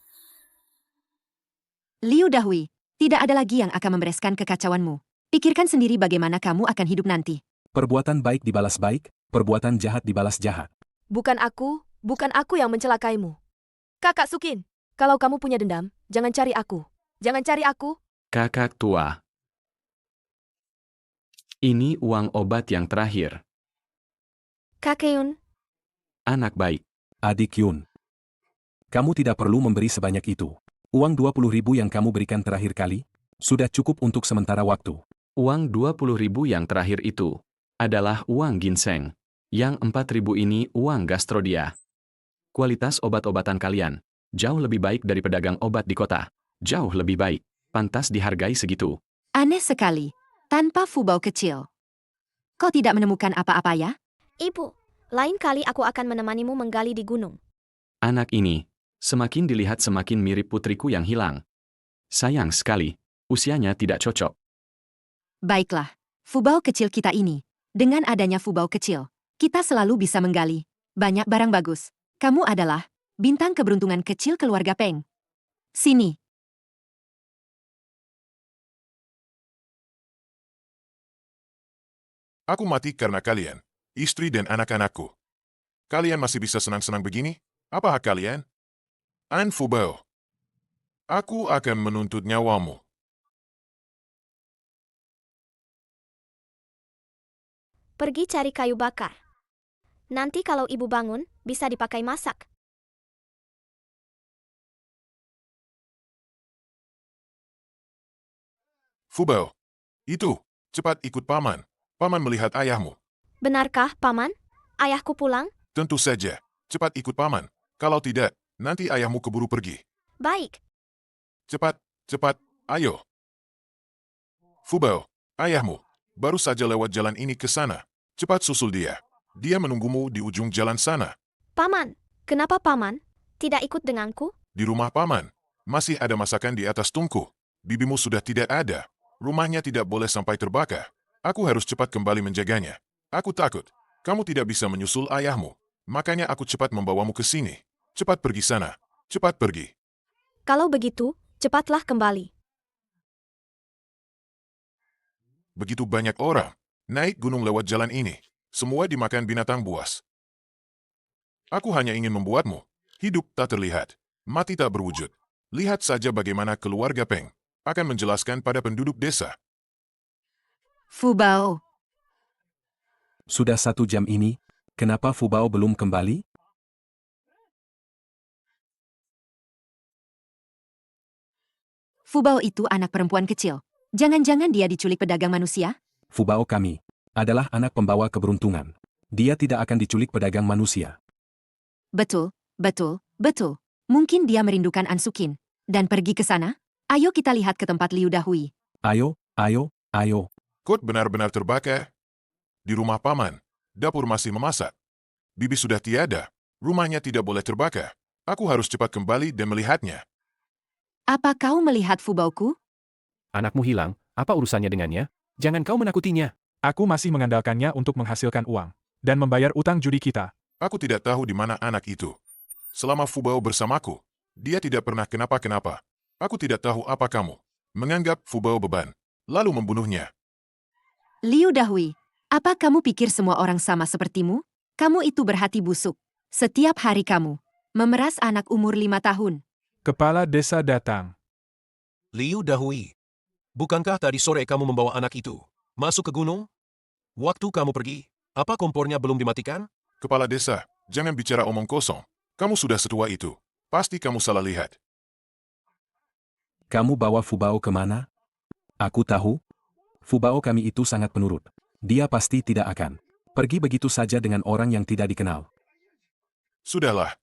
Liu Dahui, tidak ada lagi yang akan membereskan kekacauanmu. Pikirkan sendiri bagaimana kamu akan hidup nanti. Perbuatan baik dibalas baik, perbuatan jahat dibalas jahat. Bukan aku yang mencelakaimu. Kakak Sukin, kalau kamu punya dendam, jangan cari aku. Jangan cari aku. Kakak tua. Ini uang obat yang terakhir. Kakeyun, Anak baik. Adik Yun. Kamu tidak perlu memberi sebanyak itu. Uang 20.000 yang kamu berikan terakhir kali, sudah cukup untuk sementara waktu. Uang 20.000 yang terakhir itu adalah uang ginseng. Yang 4.000 ini uang gastrodia. Kualitas obat-obatan kalian jauh lebih baik dari pedagang obat di kota. Jauh lebih baik. Pantas dihargai segitu. Aneh sekali. Tanpa Fubao kecil. Kau tidak menemukan apa-apa ya? Ibu, lain kali aku akan menemanimu menggali di gunung. Anak ini semakin dilihat semakin mirip putriku yang hilang. Sayang sekali, usianya tidak cocok. Baiklah, Fubao kecil kita ini. Dengan adanya Fubao kecil, kita selalu bisa menggali banyak barang bagus. Kamu adalah bintang keberuntungan kecil keluarga Peng. Sini. Aku mati karena kalian, istri dan anak-anakku. Kalian masih bisa senang-senang begini? Apa hak kalian? An Fubao. Aku akan menuntut nyawamu. Pergi cari kayu bakar. Nanti kalau ibu bangun, bisa dipakai masak. Fubao. Itu, cepat ikut paman. Paman melihat ayahmu. Benarkah, Paman? Ayahku pulang? Tentu saja. Cepat ikut paman. Kalau tidak, nanti ayahmu keburu pergi. Baik. Cepat, ayo. Fubao, ayahmu, baru saja lewat jalan ini ke sana. Cepat susul dia. Dia menunggumu di ujung jalan sana. Paman, kenapa Paman tidak ikut denganku? Di rumah paman, masih ada masakan di atas tungku. Bibimu sudah tidak ada. Rumahnya tidak boleh sampai terbakar. Aku harus cepat kembali menjaganya. Aku takut. Kamu tidak bisa menyusul ayahmu. Makanya aku cepat membawamu ke sini. Cepat pergi sana. Cepat pergi. Kalau begitu, cepatlah kembali. Begitu banyak orang naik gunung lewat jalan ini. Semua dimakan binatang buas. Aku hanya ingin membuatmu hidup tak terlihat, mati tak berwujud. Lihat saja bagaimana keluarga Peng akan menjelaskan pada penduduk desa. Fubao. Sudah 1 jam ini, kenapa Fubao belum kembali? Fubao itu anak perempuan kecil. Jangan-jangan dia diculik pedagang manusia? Fubao kami adalah anak pembawa keberuntungan. Dia tidak akan diculik pedagang manusia. Betul. Mungkin dia merindukan Ansukin. Dan pergi ke sana? Ayo kita lihat ke tempat Liu Dahui. Ayo. Kot benar-benar terbakar. Di rumah paman, dapur masih memasak. Bibi sudah tiada, rumahnya tidak boleh terbakar. Aku harus cepat kembali dan melihatnya. Apa kau melihat Fubauku? Anakmu hilang, apa urusannya dengannya? Jangan kau menakutinya. Aku masih mengandalkannya untuk menghasilkan uang dan membayar utang judi kita. Aku tidak tahu di mana anak itu. Selama Fubao bersamaku, dia tidak pernah kenapa-kenapa. Aku tidak tahu apa kamu menganggap Fubao beban, lalu membunuhnya. Liu Dahui, apa kamu pikir semua orang sama sepertimu? Kamu itu berhati busuk. Setiap hari kamu memeras anak umur 5 tahun. Kepala desa datang. Liu Dahui, bukankah tadi sore kamu membawa anak itu masuk ke gunung? Waktu kamu pergi, apa kompornya belum dimatikan? Kepala desa, jangan bicara omong kosong. Kamu sudah setua itu. Pasti kamu salah lihat. Kamu bawa Fubao kemana? Aku tahu. Fubao kami itu sangat penurut. Dia pasti tidak akan pergi begitu saja dengan orang yang tidak dikenal. Sudahlah.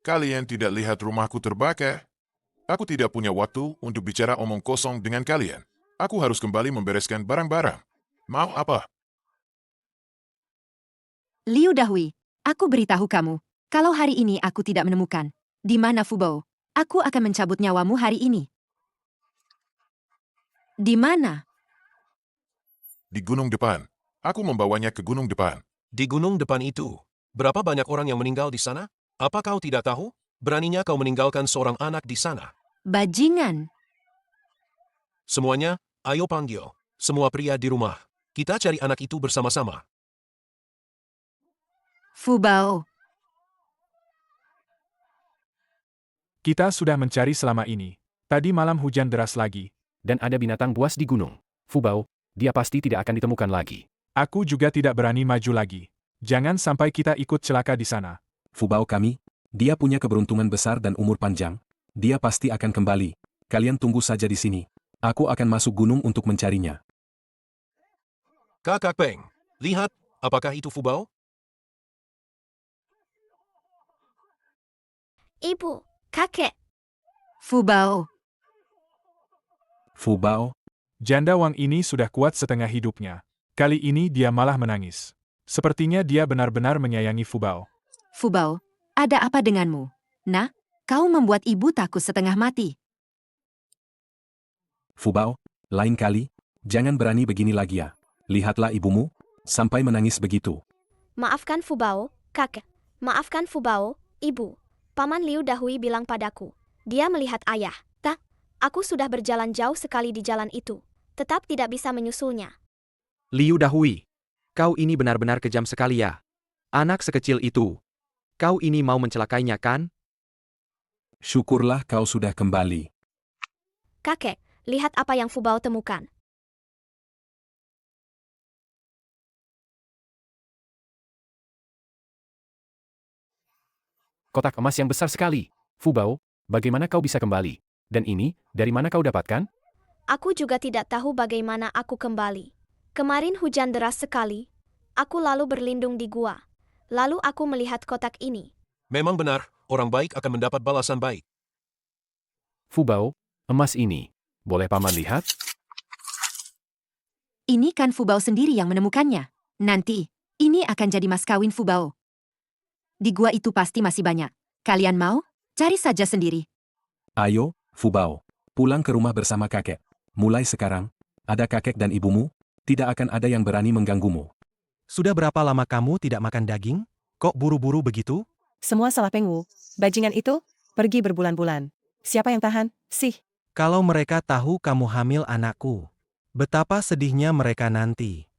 Kalian tidak lihat rumahku terbakar? Aku tidak punya waktu untuk bicara omong kosong dengan kalian. Aku harus kembali membereskan barang-barang. Mau apa? Liu Dahui, aku beritahu kamu, kalau hari ini aku tidak menemukan di mana Fubao, aku akan mencabut nyawamu hari ini. Di mana? Di gunung depan. Aku membawanya ke gunung depan. Di gunung depan itu, berapa banyak orang yang meninggal di sana? Apa kau tidak tahu? Beraninya kau meninggalkan seorang anak di sana. Bajingan. Semuanya, ayo panggil. Semua pria di rumah. Kita cari anak itu bersama-sama. Fubao. Kita sudah mencari selama ini. Tadi malam hujan deras lagi. Dan ada binatang buas di gunung. Fubao, dia pasti tidak akan ditemukan lagi. Aku juga tidak berani maju lagi. Jangan sampai kita ikut celaka di sana. Fubao kami, dia punya keberuntungan besar dan umur panjang. Dia pasti akan kembali. Kalian tunggu saja di sini. Aku akan masuk gunung untuk mencarinya. Kakak Peng, lihat, apakah itu Fubao? Ibu, kakek, Fubao. Fubao, Janda Wang ini sudah kuat setengah hidupnya. Kali ini dia malah menangis. Sepertinya dia benar-benar menyayangi Fubao. Fubao, ada apa denganmu? Nah, kau membuat ibu takut setengah mati. Fubao, lain kali, jangan berani begini lagi ya. Lihatlah ibumu, sampai menangis begitu. maafkan Fubao, kakek. Maafkan Fubao, ibu. Paman Liu Dahui bilang padaku. Dia melihat ayah. Tak, aku sudah berjalan jauh sekali di jalan itu. Tetap tidak bisa menyusulnya. Liu Dahui, kau ini benar-benar kejam sekali ya. Anak sekecil itu. Kau ini mau mencelakainya kan? Syukurlah kau sudah kembali. Kakek, lihat apa yang Fubao temukan. Kotak emas yang besar sekali. Fubao, bagaimana kau bisa kembali? Dan ini, dari mana kau dapatkan? Aku juga tidak tahu bagaimana aku kembali. Kemarin hujan deras sekali. Aku lalu berlindung di gua. Lalu aku melihat kotak ini. Memang benar, orang baik akan mendapat balasan baik. Fubao, emas ini. Boleh paman lihat? Ini kan Fubao sendiri yang menemukannya. Nanti, ini akan jadi mas kawin Fubao. Di gua itu pasti masih banyak. Kalian mau? Cari saja sendiri. Ayo, Fubao, pulang ke rumah bersama kakek. Mulai sekarang, ada kakek dan ibumu, tidak akan ada yang berani mengganggumu. Sudah berapa lama kamu tidak makan daging? Kok buru-buru begitu? Semua salah Peng Wu. Bajingan itu pergi berbulan-bulan. Siapa yang tahan? Sih. Kalau mereka tahu kamu hamil anakku, betapa sedihnya mereka nanti.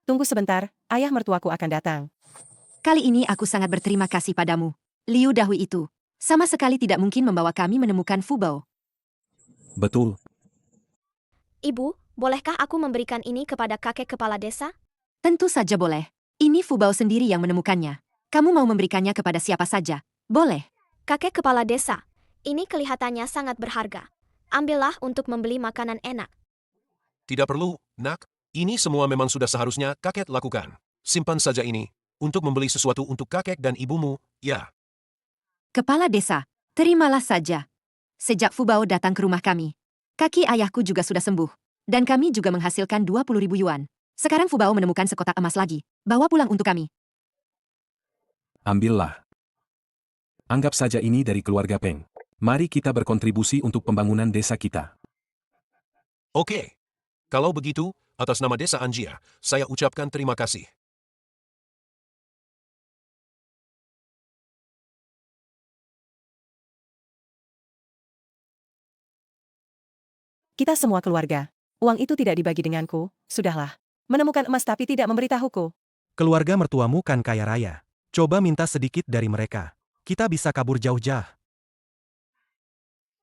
Tunggu sebentar, ayah mertuaku akan datang. Kali ini aku sangat berterima kasih padamu. Liu Dahui itu sama sekali tidak mungkin membawa kami menemukan Fubao. Betul. Ibu, bolehkah aku memberikan ini kepada kakek kepala desa? Tentu saja boleh. Ini Fubao sendiri yang menemukannya. Kamu mau memberikannya kepada siapa saja? Boleh. Kakek kepala desa, ini kelihatannya sangat berharga. Ambillah untuk membeli makanan enak. Tidak perlu, nak. Ini semua memang sudah seharusnya kakek lakukan. Simpan saja ini, untuk membeli sesuatu untuk kakek dan ibumu, ya. Kepala desa, terimalah saja. Sejak Fubao datang ke rumah kami, kaki ayahku juga sudah sembuh. Dan kami juga menghasilkan 20.000 yuan. Sekarang Fubao menemukan sekotak emas lagi. Bawa pulang untuk kami. Ambillah. Anggap saja ini dari keluarga Peng. Mari kita berkontribusi untuk pembangunan desa kita. Oke. Kalau begitu, atas nama desa Anjia, saya ucapkan terima kasih. Kita semua keluarga. Uang itu tidak dibagi denganku, sudahlah. Menemukan emas tapi tidak memberitahuku. Keluarga mertuamu kan kaya raya. Coba minta sedikit dari mereka. Kita bisa kabur jauh-jauh.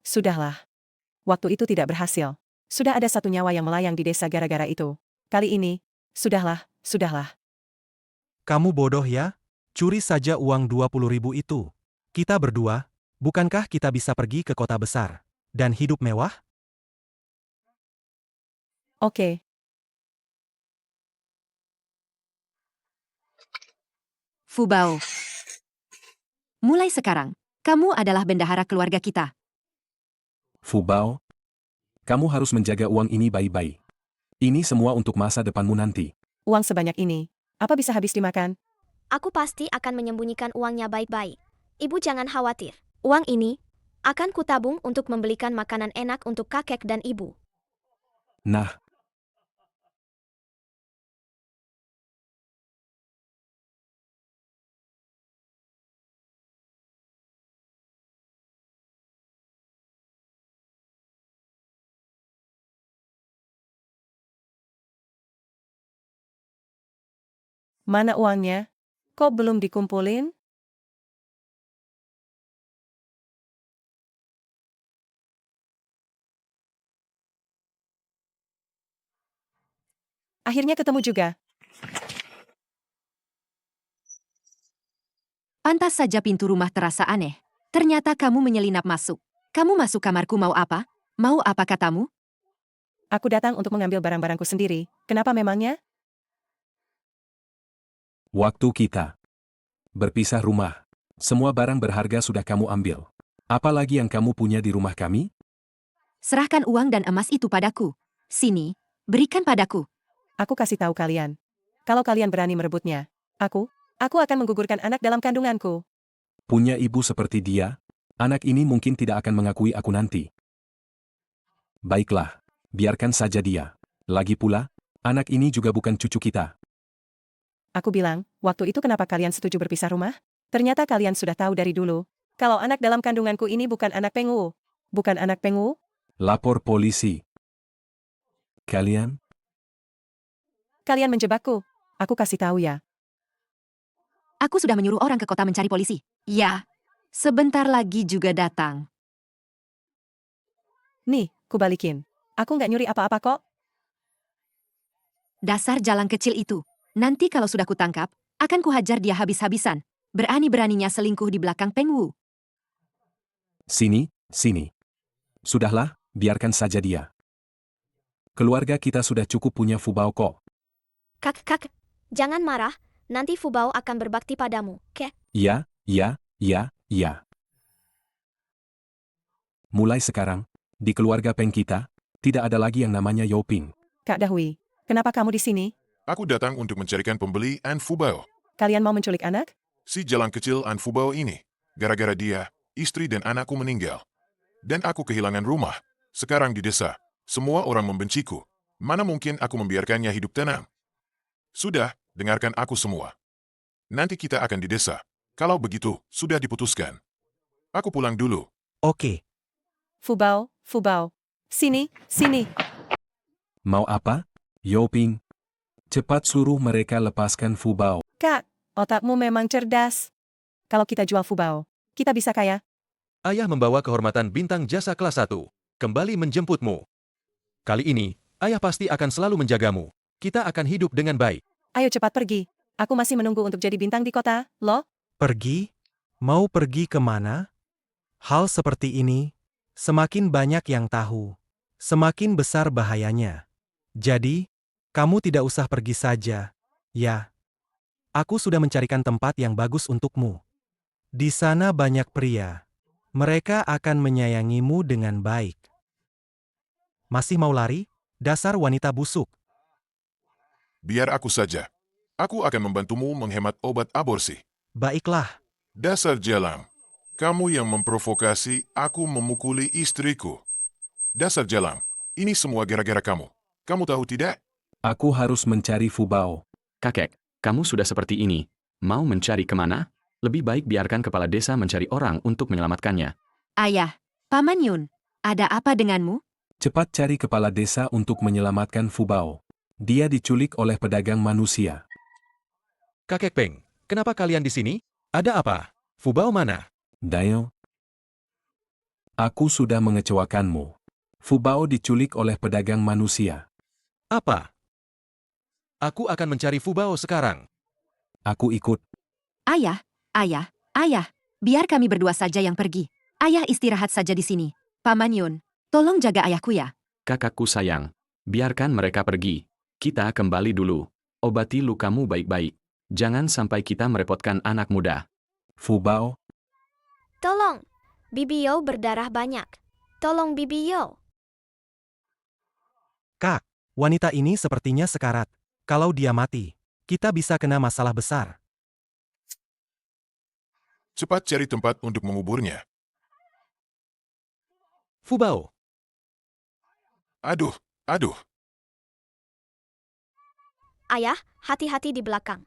Sudahlah. Waktu itu tidak berhasil. Sudah ada satu nyawa yang melayang di desa gara-gara itu. Kali ini, sudahlah. Kamu bodoh ya? Curi saja uang 20.000 itu. Kita berdua, bukankah kita bisa pergi ke kota besar dan hidup mewah? Oke. Fubao. Mulai sekarang, kamu adalah bendahara keluarga kita. Fubao, kamu harus menjaga uang ini baik-baik. Ini semua untuk masa depanmu nanti. Uang sebanyak ini, apa bisa habis dimakan? Aku pasti akan menyembunyikan uangnya baik-baik. Ibu jangan khawatir. Uang ini akan kutabung untuk membelikan makanan enak untuk kakek dan ibu. Nah, Mana uangnya? Kok belum dikumpulin? Akhirnya ketemu juga. Pantas saja pintu rumah terasa aneh. Ternyata kamu menyelinap masuk. Kamu masuk kamarku mau apa? Mau apa katamu? Aku datang untuk mengambil barang-barangku sendiri. Kenapa memangnya? waktu kita berpisah rumah. Semua barang berharga sudah kamu ambil. Apalagi yang kamu punya di rumah kami? Serahkan uang dan emas itu padaku. Sini, berikan padaku. Aku kasih tahu kalian. Kalau kalian berani merebutnya, aku akan menggugurkan anak dalam kandunganku. Punya ibu seperti dia, anak ini mungkin tidak akan mengakui aku nanti. Baiklah, biarkan saja dia. Lagi pula, anak ini juga bukan cucu kita. Aku bilang, waktu itu kenapa kalian setuju berpisah rumah? Ternyata kalian sudah tahu dari dulu. Kalau anak dalam kandunganku ini bukan anak Pengwu. Bukan anak Pengwu? Lapor polisi. Kalian? Kalian menjebakku. Aku kasih tahu ya. Aku sudah menyuruh orang ke kota mencari polisi. Ya, sebentar lagi juga datang. Nih, kubalikin. Aku nggak nyuri apa-apa kok. Dasar jalan kecil itu. Nanti kalau sudah kutangkap, akan kuhajar dia habis-habisan. Berani-beraninya selingkuh di belakang Pengwu. Sini. Sudahlah, biarkan saja dia. Keluarga kita sudah cukup punya Fubao kok. Kak, jangan marah. Nanti Fubao akan berbakti padamu, ke? Ya. Mulai sekarang, di keluarga Peng kita, tidak ada lagi yang namanya Yoping. Kak Dahui, kenapa kamu di sini? Aku datang untuk mencarikan pembeli An Fubao. Kalian mau menculik anak? Si jalan kecil An Fubao ini. Gara-gara dia, istri dan anakku meninggal. Dan aku kehilangan rumah. Sekarang di desa, semua orang membenciku. Mana mungkin aku membiarkannya hidup tenang? Sudah, dengarkan aku semua. Nanti kita akan di desa. Kalau begitu, sudah diputuskan. Aku pulang dulu. Oke. Fubao. Sini. Mau apa? Yoping. Cepat suruh mereka lepaskan Fubao. Kak, otakmu memang cerdas. Kalau kita jual Fubao, kita bisa kaya. Ayah membawa kehormatan bintang jasa kelas 1, kembali menjemputmu. Kali ini, ayah pasti akan selalu menjagamu. Kita akan hidup dengan baik. Ayo cepat pergi. Aku masih menunggu untuk jadi bintang di kota, loh. Pergi? Mau pergi kemana? Hal seperti ini, semakin banyak yang tahu, semakin besar bahayanya. Jadi, kamu tidak usah pergi saja. Ya, aku sudah mencarikan tempat yang bagus untukmu. Di sana banyak pria. Mereka akan menyayangimu dengan baik. Masih mau lari? Dasar wanita busuk. Biar aku saja. Aku akan membantumu menghemat obat aborsi. Baiklah. Dasar jalang. Kamu yang memprovokasi aku memukuli istriku. Dasar jalang. Ini semua gara-gara kamu. Kamu tahu tidak? Aku harus mencari Fubao. Kakek, kamu sudah seperti ini. Mau mencari kemana? Lebih baik biarkan kepala desa mencari orang untuk menyelamatkannya. Ayah, Paman Yun, ada apa denganmu? Cepat cari kepala desa untuk menyelamatkan Fubao. Dia diculik oleh pedagang manusia. Kakek Peng, kenapa kalian di sini? Ada apa? Fubao mana? Dayong, aku sudah mengecewakanmu. Fubao diculik oleh pedagang manusia. Apa? Aku akan mencari Fubao sekarang. Aku ikut. Ayah, ayah, biar kami berdua saja yang pergi. Ayah istirahat saja di sini. Paman Yun, tolong jaga ayahku ya. Kakakku sayang, biarkan mereka pergi. Kita kembali dulu. Obati lukamu baik-baik. Jangan sampai kita merepotkan anak muda. Fubao, Tolong, Bibi Yo berdarah banyak. Tolong Bibi Yo. Kak, wanita ini sepertinya sekarat. Kalau dia mati, kita bisa kena masalah besar. Cepat cari tempat untuk menguburnya. Fubao, Aduh, aduh. Ayah, hati-hati di belakang.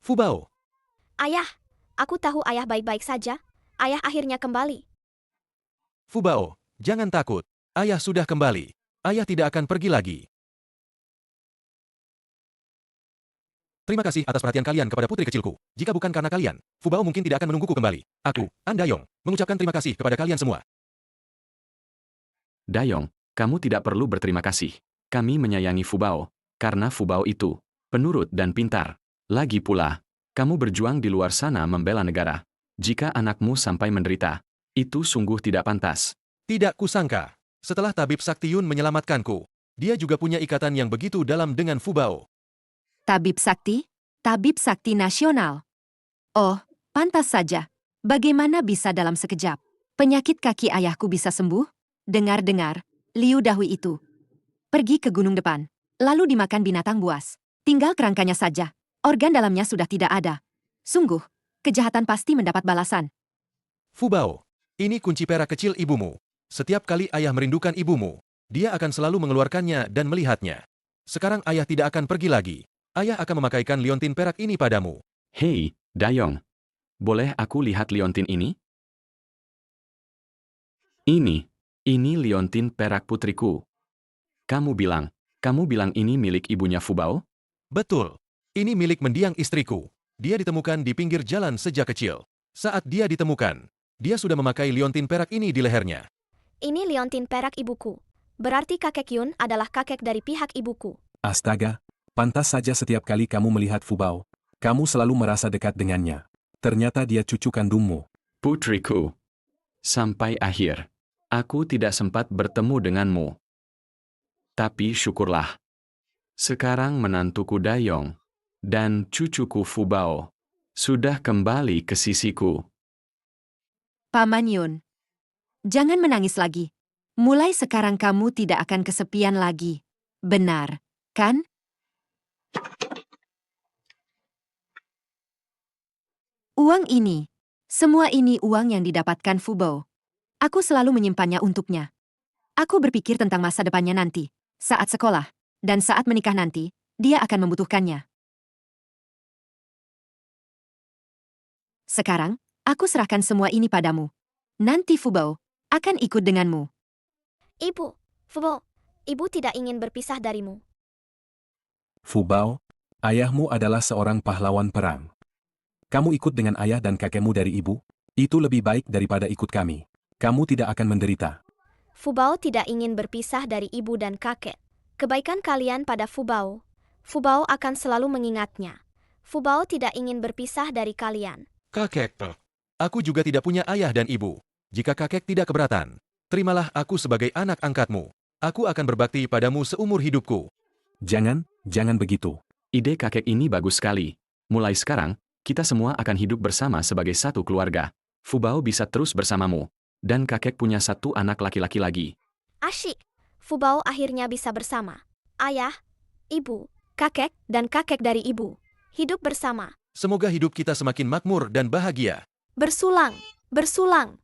Fubao, Ayah, aku tahu ayah baik-baik saja. Ayah akhirnya kembali. Fubao, jangan takut. Ayah sudah kembali. Ayah tidak akan pergi lagi. Terima kasih atas perhatian kalian kepada putri kecilku. Jika bukan karena kalian, Fubao mungkin tidak akan menungguku kembali. Aku, An Dayong, mengucapkan terima kasih kepada kalian semua. Dayong, kamu tidak perlu berterima kasih. Kami menyayangi Fubao, karena Fubao itu penurut dan pintar. Lagi pula, kamu berjuang di luar sana membela negara. Jika anakmu sampai menderita, itu sungguh tidak pantas. Tidak kusangka, setelah Tabib Saktiyun menyelamatkanku, dia juga punya ikatan yang begitu dalam dengan Fubao. Tabib Sakti Nasional. Oh, pantas saja. Bagaimana bisa dalam sekejap? Penyakit kaki ayahku bisa sembuh? Dengar-dengar, Liu Dahui itu pergi ke gunung depan, lalu dimakan binatang buas. Tinggal kerangkanya saja. Organ dalamnya sudah tidak ada. Sungguh, kejahatan pasti mendapat balasan. Fubao, ini kunci perak kecil ibumu. Setiap kali ayah merindukan ibumu, dia akan selalu mengeluarkannya dan melihatnya. Sekarang ayah tidak akan pergi lagi. Ayah akan memakaikan liontin perak ini padamu. Hei, Dayong. Boleh aku lihat liontin ini? Ini liontin perak putriku. Kamu bilang ini milik ibunya Fubao? Betul. Ini milik mendiang istriku. Dia ditemukan di pinggir jalan sejak kecil. Saat dia ditemukan, dia sudah memakai liontin perak ini di lehernya. Ini liontin perak ibuku. Berarti kakek Yun adalah kakek dari pihak ibuku. astaga, pantas saja setiap kali kamu melihat Fubao, kamu selalu merasa dekat dengannya. Ternyata dia cucu kandungmu. Putriku. Sampai akhir, aku tidak sempat bertemu denganmu. Tapi syukurlah. Sekarang menantuku Dayong dan cucuku Fubao sudah kembali ke sisiku. Paman Yun, jangan menangis lagi. Mulai sekarang kamu tidak akan kesepian lagi. Benar, kan? Uang ini, semua ini uang yang didapatkan Fubao. Aku selalu menyimpannya untuknya. Aku berpikir tentang masa depannya nanti, saat sekolah, dan saat menikah nanti, dia akan membutuhkannya. Sekarang, aku serahkan semua ini padamu. Nanti Fubao akan ikut denganmu. Ibu, Fubao, ibu tidak ingin berpisah darimu. Fubao, ayahmu adalah seorang pahlawan perang. Kamu ikut dengan ayah dan kakekmu dari ibu? Itu lebih baik daripada ikut kami. Kamu tidak akan menderita. Fubao tidak ingin berpisah dari ibu dan kakek. Kebaikan kalian pada Fubao, Fubao akan selalu mengingatnya. Fubao tidak ingin berpisah dari kalian. Kakek, aku juga tidak punya ayah dan ibu. Jika kakek tidak keberatan, terimalah aku sebagai anak angkatmu. Aku akan berbakti padamu seumur hidupku. Jangan begitu. Ide kakek ini bagus sekali. Mulai sekarang, Kita semua akan hidup bersama sebagai satu keluarga. Fubao bisa terus bersamamu. Dan kakek punya satu anak laki-laki lagi. Asyik. Fubao akhirnya bisa bersama. Ayah, ibu, kakek, dan kakek dari ibu. Hidup bersama. Semoga hidup kita semakin makmur dan bahagia. Bersulang, bersulang.